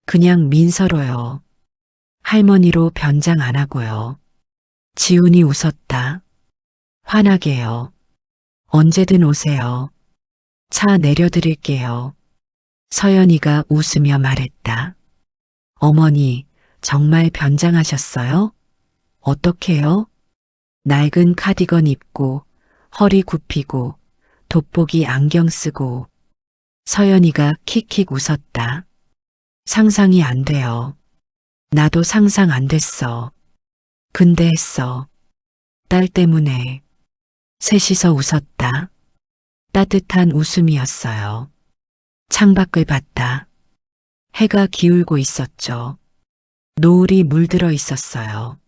그냥 민서로요. 할머니로 변장 안 하고요. 지훈이 웃었다. 환하게요. 언제든 오세요. 차 내려드릴게요. 서연이가 웃으며 말했다. 어머니, 정말 변장하셨어요? 어떻게요? 낡은 카디건 입고, 허리 굽히고, 돋보기 안경 쓰고. 서연이가 킥킥 웃었다. 상상이 안 돼요. 나도 상상 안 됐어. 근데 했어. 딸 때문에. 셋이서 웃었다. 따뜻한 웃음이었어요. 창밖을 봤다. 해가 기울고 있었죠. 노을이 물들어 있었어요.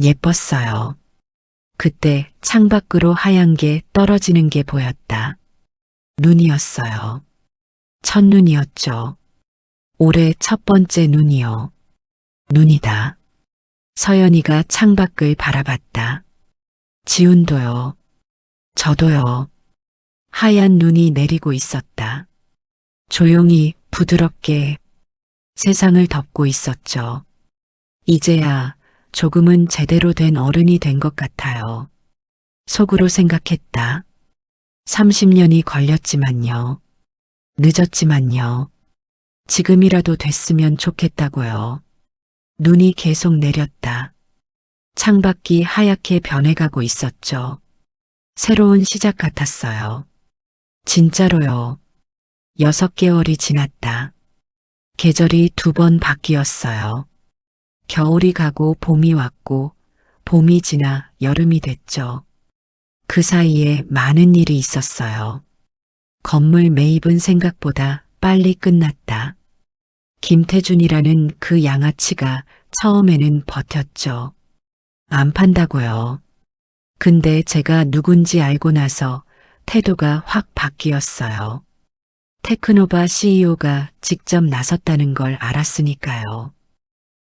예뻤어요. 그때 창밖으로 하얀 게 떨어지는 게 보였다. 눈이었어요. 첫눈이었죠. 올해 첫 번째 눈이요. 눈이다. 서연이가 창밖을 바라봤다. 지훈도요. 저도요. 하얀 눈이 내리고 있었다. 조용히 부드럽게 세상을 덮고 있었죠. 이제야 조금은 제대로 된 어른이 된 것 같아요. 속으로 생각했다. 30년이 걸렸지만요. 늦었지만요. 지금이라도 됐으면 좋겠다고요. 눈이 계속 내렸다. 창밖이 하얗게 변해가고 있었죠. 새로운 시작 같았어요. 진짜로요. 6개월이 지났다. 계절이 2번 바뀌었어요. 겨울이 가고 봄이 왔고 봄이 지나 여름이 됐죠. 그 사이에 많은 일이 있었어요. 건물 매입은 생각보다 빨리 끝났다. 김태준이라는 그 양아치가 처음에는 버텼죠. 안 판다고요. 근데 제가 누군지 알고 나서 태도가 확 바뀌었어요. 테크노바 CEO가 직접 나섰다는 걸 알았으니까요.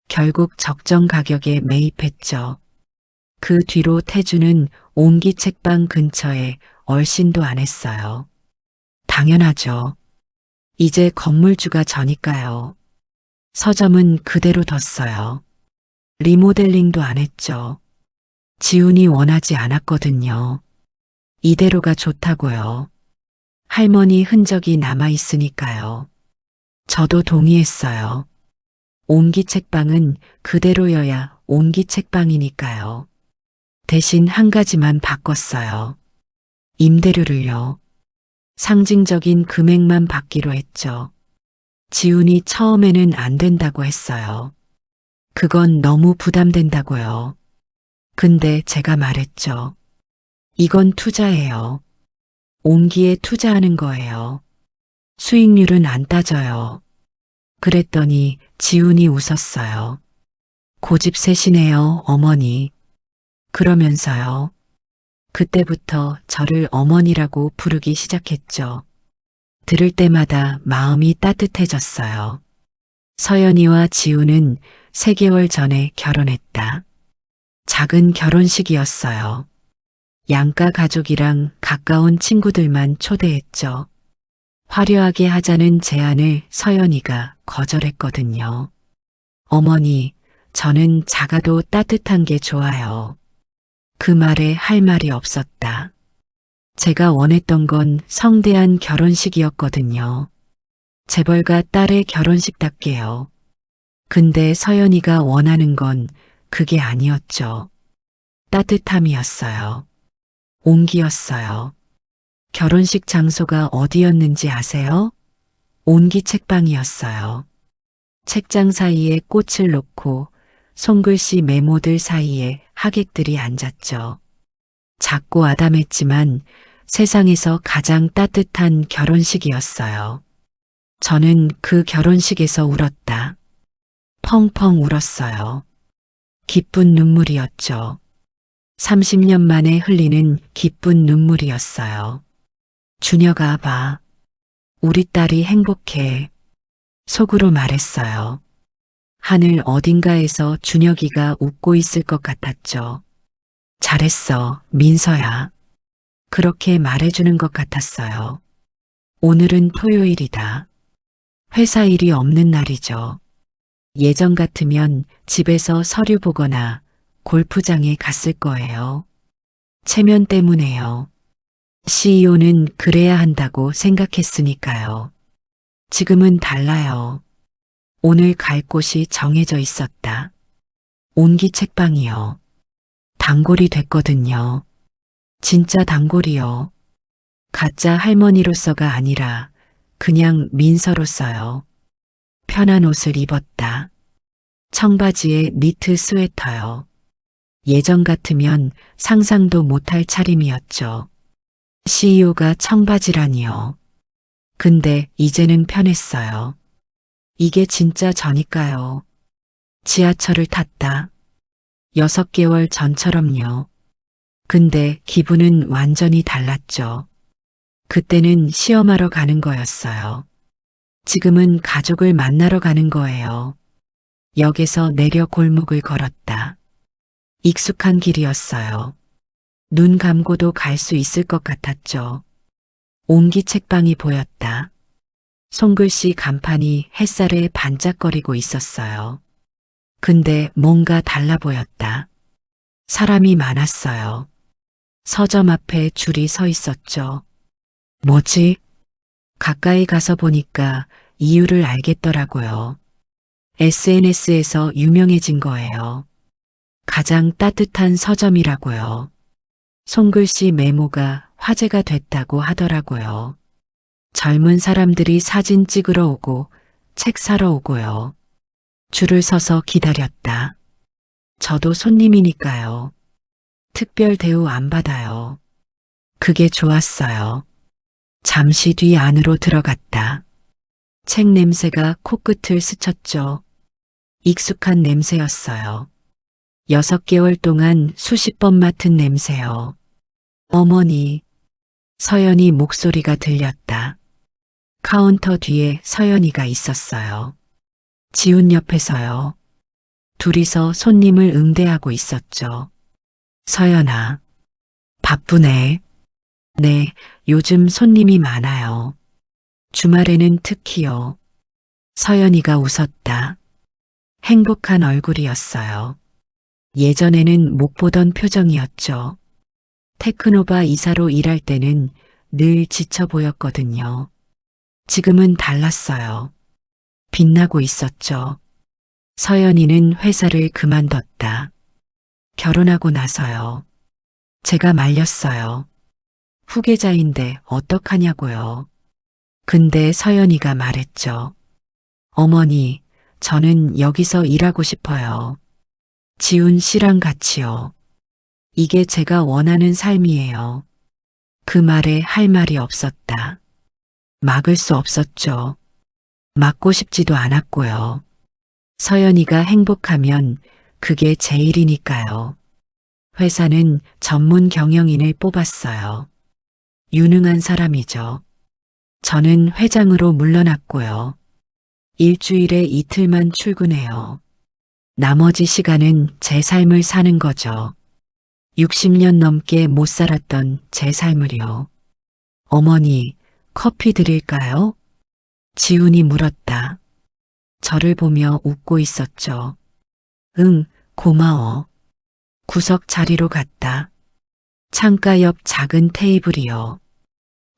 결국 적정 가격에 매입했죠. 그 뒤로 태주는 옹기 책방 근처에 얼씬도 안 했어요. 당연하죠. 이제 건물주가 저니까요. 서점은 그대로 뒀어요. 리모델링도 안 했죠. 지훈이 원하지 않았거든요. 이대로가 좋다고요. 할머니 흔적이 남아있으니까요. 저도 동의했어요. 옹기 책방은 그대로여야 옹기 책방이니까요. 대신 한 가지만 바꿨어요. 임대료를요. 상징적인 금액만 받기로 했죠. 지훈이 처음에는 안 된다고 했어요. 그건 너무 부담된다고요. 근데 제가 말했죠. 이건 투자예요. 옹기에 투자하는 거예요. 수익률은 안 따져요. 그랬더니 지훈이 웃었어요. 고집세시네요, 어머니. 그러면서요. 그때부터 저를 어머니라고 부르기 시작했죠. 들을 때마다 마음이 따뜻해졌어요. 서연이와 지훈은 3개월 전에 결혼했다. 작은 결혼식이었어요. 양가 가족이랑 가까운 친구들만 초대했죠. 화려하게 하자는 제안을 서연이가 거절했거든요. 어머니, 저는 작아도 따뜻한 게 좋아요. 그 말에 할 말이 없었다. 제가 원했던 건 성대한 결혼식이었거든요. 재벌가 딸의 결혼식답게요. 근데 서연이가 원하는 건 그게 아니었죠. 따뜻함이었어요. 온기였어요. 결혼식 장소가 어디였는지 아세요? 온기 책방이었어요. 책장 사이에 꽃을 놓고 손글씨 메모들 사이에 하객들이 앉았죠. 작고 아담했지만 세상에서 가장 따뜻한 결혼식이었어요. 저는 그 결혼식에서 울었다. 펑펑 울었어요. 기쁜 눈물이었죠. 30년 만에 흘리는 기쁜 눈물이었어요. 준혁아 봐. 우리 딸이 행복해. 속으로 말했어요. 하늘 어딘가에서 준혁이가 웃고 있을 것 같았죠. 잘했어, 민서야. 그렇게 말해주는 것 같았어요. 오늘은 토요일이다. 회사 일이 없는 날이죠. 예전 같으면 집에서 서류 보거나 골프장에 갔을 거예요. 체면 때문에요. CEO는 그래야 한다고 생각했으니까요. 지금은 달라요. 오늘 갈 곳이 정해져 있었다. 온기 책방이요. 단골이 됐거든요. 진짜 단골이요. 가짜 할머니로서가 아니라 그냥 민서로서요. 편한 옷을 입었다. 청바지에 니트 스웨터요. 예전 같으면 상상도 못할 차림이었죠. CEO가 청바지라니요. 근데 이제는 편했어요. 이게 진짜 저니까요. 지하철을 탔다. 6개월 전처럼요. 근데 기분은 완전히 달랐죠. 그때는 시험하러 가는 거였어요. 지금은 가족을 만나러 가는 거예요. 역에서 내려 골목을 걸었다. 익숙한 길이었어요. 눈 감고도 갈 수 있을 것 같았죠. 옹기 책방이 보였다. 손글씨 간판이 햇살에 반짝거리고 있었어요. 근데 뭔가 달라 보였다. 사람이 많았어요. 서점 앞에 줄이 서 있었죠. 뭐지? 가까이 가서 보니까 이유를 알겠더라고요. SNS에서 유명해진 거예요. 가장 따뜻한 서점이라고요. 손글씨 메모가 화제가 됐다고 하더라고요. 젊은 사람들이 사진 찍으러 오고 책 사러 오고요. 줄을 서서 기다렸다. 저도 손님이니까요. 특별 대우 안 받아요. 그게 좋았어요. 잠시 뒤 안으로 들어갔다. 책 냄새가 코끝을 스쳤죠. 익숙한 냄새였어요. 6개월 동안 수십 번 맡은 냄새요. 어머니, 서연이 목소리가 들렸다. 카운터 뒤에 서연이가 있었어요. 지훈 옆에서요. 둘이서 손님을 응대하고 있었죠. 서연아, 바쁘네. 네, 요즘 손님이 많아요. 주말에는 특히요. 서연이가 웃었다. 행복한 얼굴이었어요. 예전에는 못 보던 표정이었죠. 테크노바 이사로 일할 때는 늘 지쳐 보였거든요. 지금은 달랐어요. 빛나고 있었죠. 서연이는 회사를 그만뒀다. 결혼하고 나서요. 제가 말렸어요. 후계자인데 어떡하냐고요. 근데 서연이가 말했죠. 어머니, 저는 여기서 일하고 싶어요. 지훈 씨랑 같이요. 이게 제가 원하는 삶이에요. 그 말에 할 말이 없었다. 막을 수 없었죠. 막고 싶지도 않았고요. 서연이가 행복하면 그게 제일이니까요. 회사는 전문 경영인을 뽑았어요. 유능한 사람이죠. 저는 회장으로 물러났고요. 일주일에 이틀만 출근해요. 나머지 시간은 제 삶을 사는 거죠. 60년 넘게 못 살았던 제 삶을요. 어머니, 커피 드릴까요? 지훈이 물었다. 저를 보며 웃고 있었죠. 응, 고마워. 구석 자리로 갔다. 창가 옆 작은 테이블이요.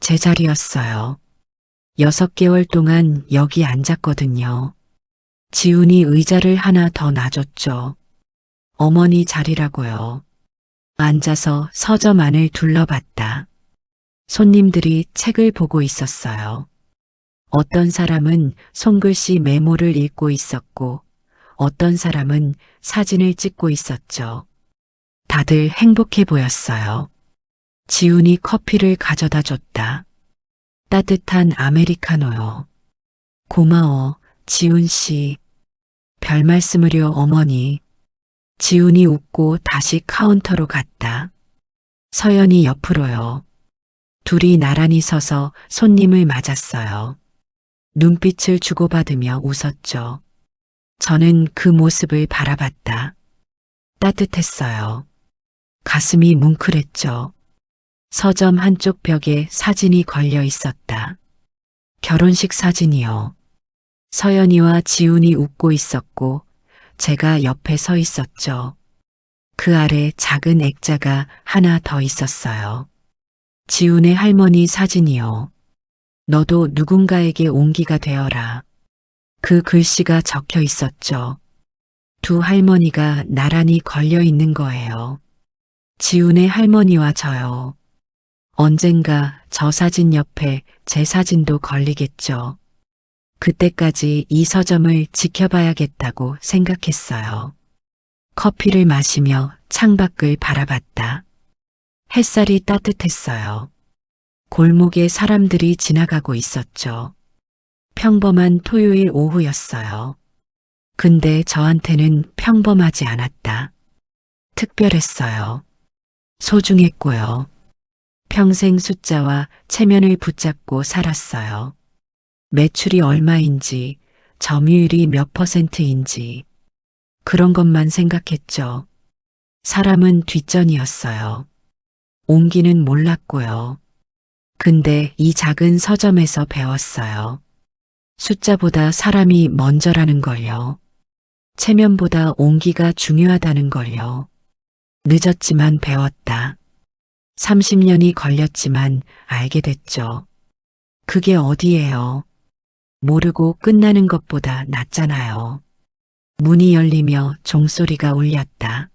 제 자리였어요. 6개월 동안 여기 앉았거든요. 지훈이 의자를 하나 더 놔줬죠. 어머니 자리라고요. 앉아서 서점 안을 둘러봤다. 손님들이 책을 보고 있었어요. 어떤 사람은 손글씨 메모를 읽고 있었고, 어떤 사람은 사진을 찍고 있었죠. 다들 행복해 보였어요. 지훈이 커피를 가져다 줬다. 따뜻한 아메리카노요. 고마워, 지훈 씨. 별 말씀을요, 어머니. 지훈이 웃고 다시 카운터로 갔다. 서연이 옆으로요. 둘이 나란히 서서 손님을 맞았어요. 눈빛을 주고받으며 웃었죠. 저는 그 모습을 바라봤다. 따뜻했어요. 가슴이 뭉클했죠. 서점 한쪽 벽에 사진이 걸려 있었다. 결혼식 사진이요. 서연이와 지훈이 웃고 있었고 제가 옆에 서 있었죠. 그 아래 작은 액자가 하나 더 있었어요. 지훈의 할머니 사진이요. 너도 누군가에게 온기가 되어라. 그 글씨가 적혀 있었죠. 두 할머니가 나란히 걸려 있는 거예요. 지훈의 할머니와 저요. 언젠가 저 사진 옆에 제 사진도 걸리겠죠. 그때까지 이 서점을 지켜봐야겠다고 생각했어요. 커피를 마시며 창밖을 바라봤다. 햇살이 따뜻했어요. 골목에 사람들이 지나가고 있었죠. 평범한 토요일 오후였어요. 근데 저한테는 평범하지 않았다. 특별했어요. 소중했고요. 평생 숫자와 체면을 붙잡고 살았어요. 매출이 얼마인지, 점유율이 몇 %인지, 그런 것만 생각했죠. 사람은 뒷전이었어요. 옹기는 몰랐고요. 근데 이 작은 서점에서 배웠어요. 숫자보다 사람이 먼저라는 걸요. 체면보다 옹기가 중요하다는 걸요. 늦었지만 배웠다. 30년이 걸렸지만 알게 됐죠. 그게 어디예요? 모르고 끝나는 것보다 낫잖아요. 문이 열리며 종소리가 울렸다.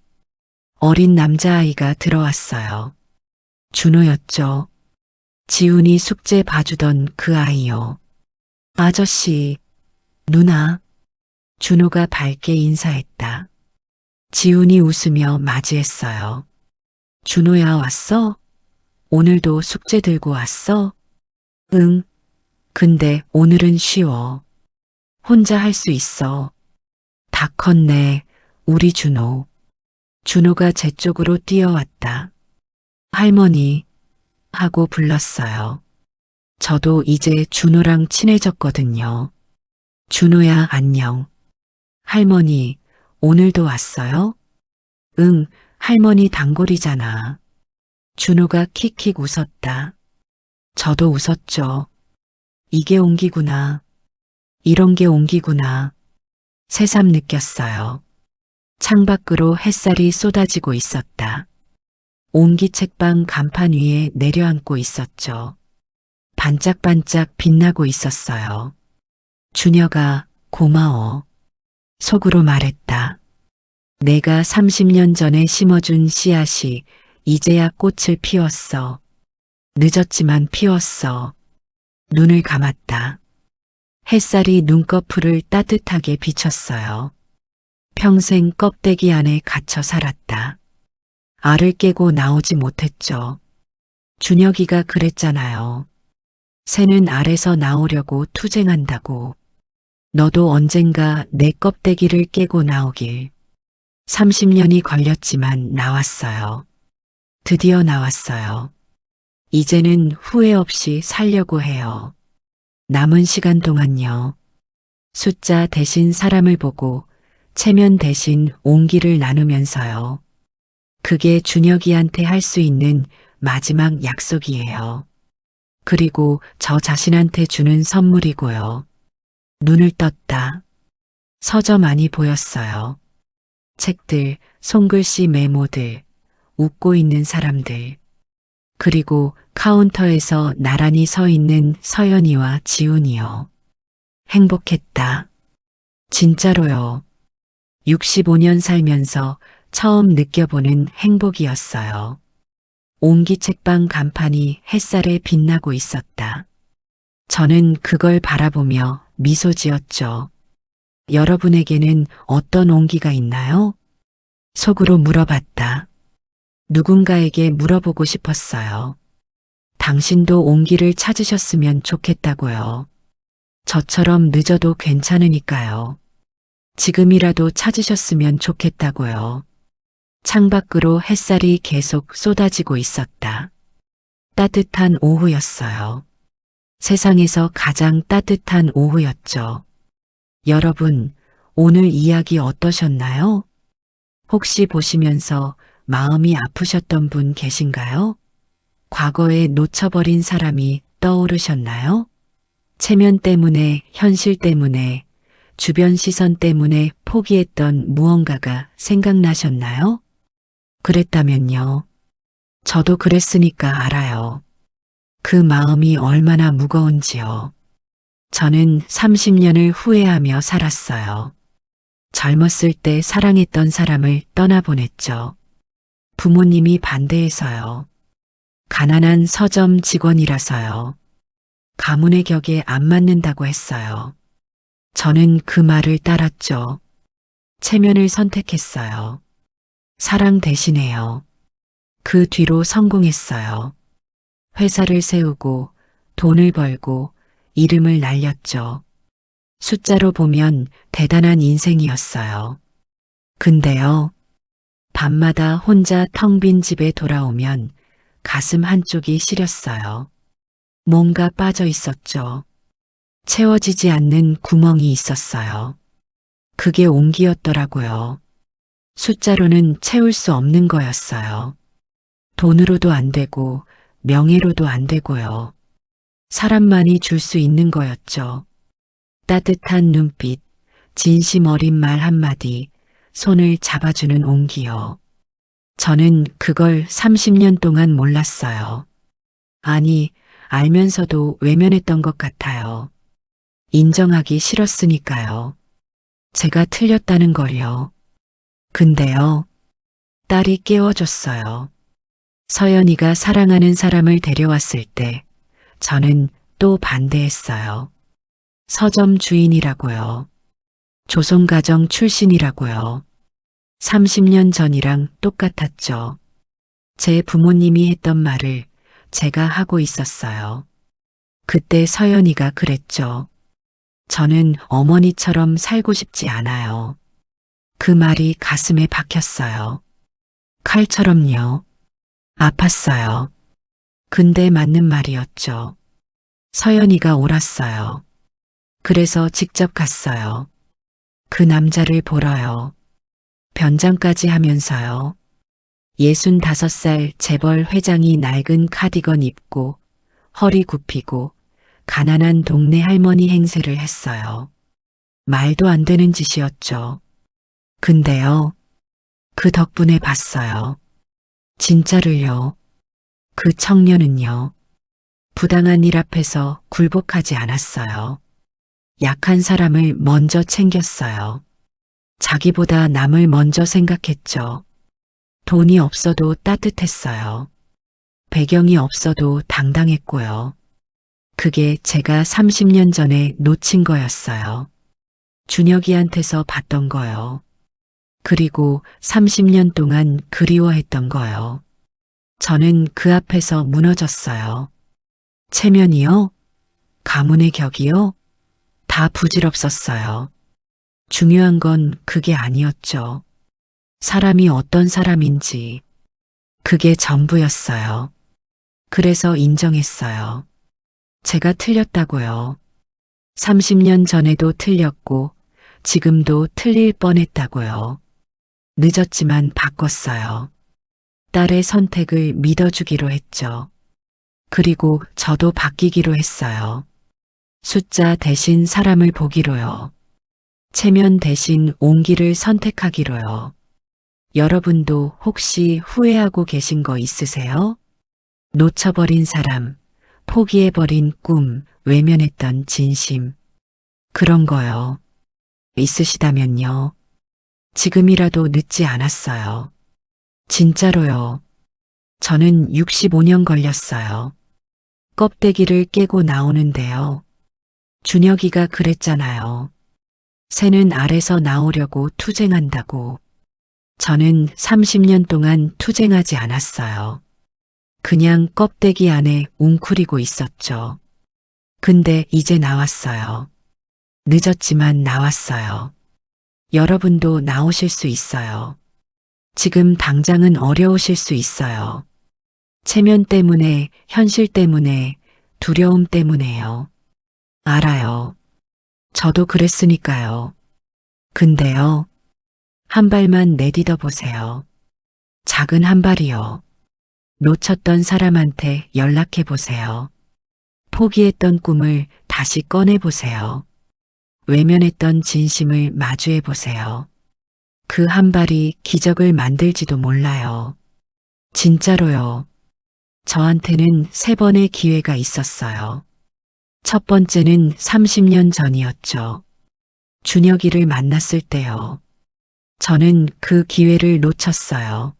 어린 남자아이가 들어왔어요. 준호였죠. 지훈이 숙제 봐주던 그 아이요. 아저씨, 누나. 준호가 밝게 인사했다. 지훈이 웃으며 맞이했어요. 준호야, 왔어? 오늘도 숙제 들고 왔어? 응. 근데 오늘은 쉬워. 혼자 할 수 있어. 다 컸네, 우리 준호. 준호가 제 쪽으로 뛰어왔다. 할머니, 하고 불렀어요. 저도 이제 준호랑 친해졌거든요. 준호야, 안녕. 할머니, 오늘도 왔어요? 응, 할머니 단골이잖아. 준호가 킥킥 웃었다. 저도 웃었죠. 이게 옹기구나. 이런 게 옹기구나. 새삼 느꼈어요. 창밖으로 햇살이 쏟아지고 있었다. 옹기 책방 간판 위에 내려앉고 있었죠. 반짝반짝 빛나고 있었어요. 준혁아, 고마워. 속으로 말했다. 내가 30년 전에 심어준 씨앗이 이제야 꽃을 피웠어. 늦었지만 피웠어. 눈을 감았다. 햇살이 눈꺼풀을 따뜻하게 비쳤어요. 평생 껍데기 안에 갇혀 살았다. 알을 깨고 나오지 못했죠. 준혁이가 그랬잖아요. 새는 알에서 나오려고 투쟁한다고. 너도 언젠가 내 껍데기를 깨고 나오길. 30년이 걸렸지만 나왔어요. 드디어 나왔어요. 이제는 후회 없이 살려고 해요. 남은 시간 동안요. 숫자 대신 사람을 보고 체면 대신 옹기를 나누면서요. 그게 준혁이한테 할 수 있는 마지막 약속이에요. 그리고 저 자신한테 주는 선물이고요. 눈을 떴다. 서점 안이 보였어요. 책들, 손글씨 메모들, 웃고 있는 사람들. 그리고 카운터에서 나란히 서 있는 서연이와 지훈이요. 행복했다. 진짜로요. 65년 살면서 처음 느껴보는 행복이었어요. 옹기 책방 간판이 햇살에 빛나고 있었다. 저는 그걸 바라보며 미소 지었죠. 여러분에게는 어떤 옹기가 있나요? 속으로 물어봤다. 누군가에게 물어보고 싶었어요. 당신도 옹기를 찾으셨으면 좋겠다고요. 저처럼 늦어도 괜찮으니까요. 지금이라도 찾으셨으면 좋겠다고요. 창밖으로 햇살이 계속 쏟아지고 있었다. 따뜻한 오후였어요. 세상에서 가장 따뜻한 오후였죠. 여러분, 오늘 이야기 어떠셨나요? 혹시 보시면서 마음이 아프셨던 분 계신가요? 과거에 놓쳐버린 사람이 떠오르셨나요? 체면 때문에, 현실 때문에, 주변 시선 때문에 포기했던 무언가가 생각나셨나요? 그랬다면요. 저도 그랬으니까 알아요. 그 마음이 얼마나 무거운지요. 저는 30년을 후회하며 살았어요. 젊었을 때 사랑했던 사람을 떠나보냈죠. 부모님이 반대해서요. 가난한 서점 직원이라서요. 가문의 격에 안 맞는다고 했어요. 저는 그 말을 따랐죠. 체면을 선택했어요. 사랑 대신에요. 그 뒤로 성공했어요. 회사를 세우고 돈을 벌고 이름을 날렸죠. 숫자로 보면 대단한 인생이었어요. 근데요, 밤마다 혼자 텅 빈 집에 돌아오면 가슴 한쪽이 시렸어요. 뭔가 빠져 있었죠. 채워지지 않는 구멍이 있었어요. 그게 온기였더라고요. 숫자로는 채울 수 없는 거였어요. 돈으로도 안 되고 명예로도 안 되고요. 사람만이 줄 수 있는 거였죠. 따뜻한 눈빛, 진심 어린 말 한마디, 손을 잡아주는 온기요. 저는 그걸 30년 동안 몰랐어요. 아니, 알면서도 외면했던 것 같아요. 인정하기 싫었으니까요. 제가 틀렸다는 걸요. 근데요, 딸이 깨워줬어요. 서연이가 사랑하는 사람을 데려왔을 때 저는 또 반대했어요. 서점 주인이라고요. 조선가정 출신이라고요. 30년 전이랑 똑같았죠. 제 부모님이 했던 말을 제가 하고 있었어요. 그때 서연이가 그랬죠. 저는 어머니처럼 살고 싶지 않아요. 그 말이 가슴에 박혔어요. 칼처럼요. 아팠어요. 근데 맞는 말이었죠. 서연이가 옳았어요. 그래서 직접 갔어요. 그 남자를 보러요. 변장까지 하면서요. 65살 재벌 회장이 낡은 카디건 입고 허리 굽히고 가난한 동네 할머니 행세를 했어요. 말도 안 되는 짓이었죠. 근데요, 그 덕분에 봤어요. 진짜를요. 그 청년은요. 부당한 일 앞에서 굴복하지 않았어요. 약한 사람을 먼저 챙겼어요. 자기보다 남을 먼저 생각했죠. 돈이 없어도 따뜻했어요. 배경이 없어도 당당했고요. 그게 제가 30년 전에 놓친 거였어요. 준혁이한테서 봤던 거요. 그리고 30년 동안 그리워했던 거요. 저는 그 앞에서 무너졌어요. 체면이요? 가문의 격이요? 다 부질없었어요. 중요한 건 그게 아니었죠. 사람이 어떤 사람인지. 그게 전부였어요. 그래서 인정했어요. 제가 틀렸다고요. 30년 전에도 틀렸고 지금도 틀릴 뻔했다고요. 늦었지만 바꿨어요. 딸의 선택을 믿어주기로 했죠. 그리고 저도 바뀌기로 했어요. 숫자 대신 사람을 보기로요. 체면 대신 온기를 선택하기로요. 여러분도 혹시 후회하고 계신 거 있으세요? 놓쳐버린 사람, 포기해버린 꿈, 외면했던 진심. 그런 거요. 있으시다면요. 지금이라도 늦지 않았어요. 진짜로요. 저는 65년 걸렸어요. 껍데기를 깨고 나오는데요. 준혁이가 그랬잖아요. 새는 알에서 나오려고 투쟁한다고. 저는 30년 동안 투쟁하지 않았어요. 그냥 껍데기 안에 웅크리고 있었죠. 근데 이제 나왔어요. 늦었지만 나왔어요. 여러분도 나오실 수 있어요. 지금 당장은 어려우실 수 있어요. 체면 때문에, 현실 때문에, 두려움 때문에요. 알아요. 저도 그랬으니까요. 근데요, 한 발만 내디뎌 보세요. 작은 한 발이요. 놓쳤던 사람한테 연락해 보세요. 포기했던 꿈을 다시 꺼내 보세요. 외면했던 진심을 마주해 보세요. 그 한 발이 기적을 만들지도 몰라요. 진짜로요. 저한테는 3번의 기회가 있었어요. 첫 번째는 30년 전이었죠. 준혁이를 만났을 때요. 저는 그 기회를 놓쳤어요.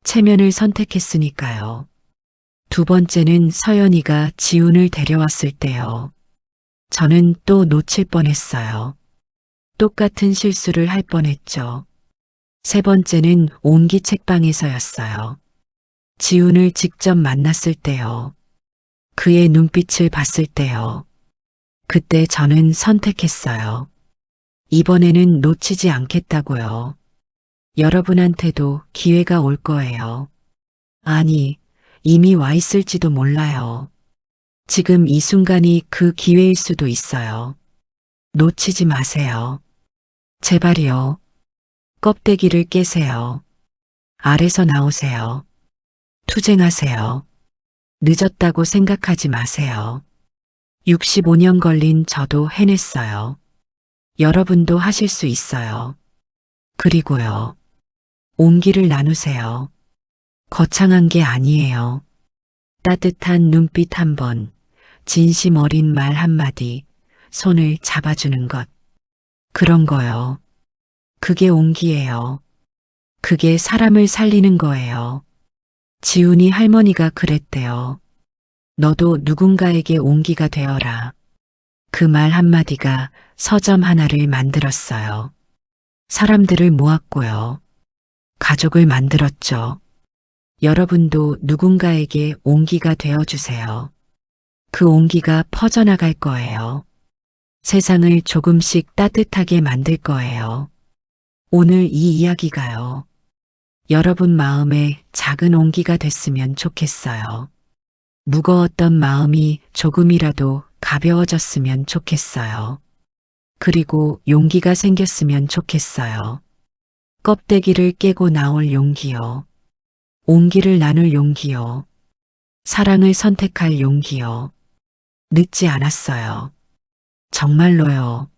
체면을 선택했으니까요. 두 번째는 서연이가 지훈을 데려왔을 때요. 저는 또 놓칠 뻔했어요. 똑같은 실수를 할 뻔했죠. 세 번째는 온기 책방에서였어요. 지훈을 직접 만났을 때요. 그의 눈빛을 봤을 때요. 그때 저는 선택했어요. 이번에는 놓치지 않겠다고요. 여러분한테도 기회가 올 거예요. 아니, 이미 와 있을지도 몰라요. 지금 이 순간이 그 기회일 수도 있어요. 놓치지 마세요. 제발이요. 껍데기를 깨세요. 알에서 나오세요. 투쟁하세요. 늦었다고 생각하지 마세요. 65년 걸린 저도 해냈어요. 여러분도 하실 수 있어요. 그리고요. 온기를 나누세요. 거창한 게 아니에요. 따뜻한 눈빛 한 번, 진심 어린 말 한마디, 손을 잡아주는 것. 그런 거요. 그게 온기예요. 그게 사람을 살리는 거예요. 지훈이 할머니가 그랬대요. 너도 누군가에게 온기가 되어라. 그 말 한마디가 서점 하나를 만들었어요. 사람들을 모았고요. 가족을 만들었죠. 여러분도 누군가에게 온기가 되어주세요. 그 온기가 퍼져나갈 거예요. 세상을 조금씩 따뜻하게 만들 거예요. 오늘 이 이야기가요. 여러분 마음에 작은 온기가 됐으면 좋겠어요. 무거웠던 마음이 조금이라도 가벼워졌으면 좋겠어요. 그리고 용기가 생겼으면 좋겠어요. 껍데기를 깨고 나올 용기요. 온기를 나눌 용기요. 사랑을 선택할 용기요. 늦지 않았어요. 정말로요.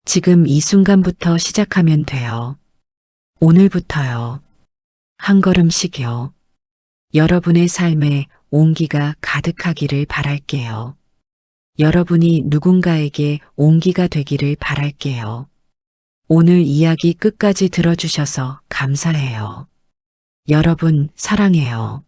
지금 이 순간부터 시작하면 돼요. 오늘부터요. 한 걸음씩요. 여러분의 삶에 온기가 가득하기를 바랄게요. 여러분이 누군가에게 온기가 되기를 바랄게요. 오늘 이야기 끝까지 들어주셔서 감사해요. 여러분 사랑해요.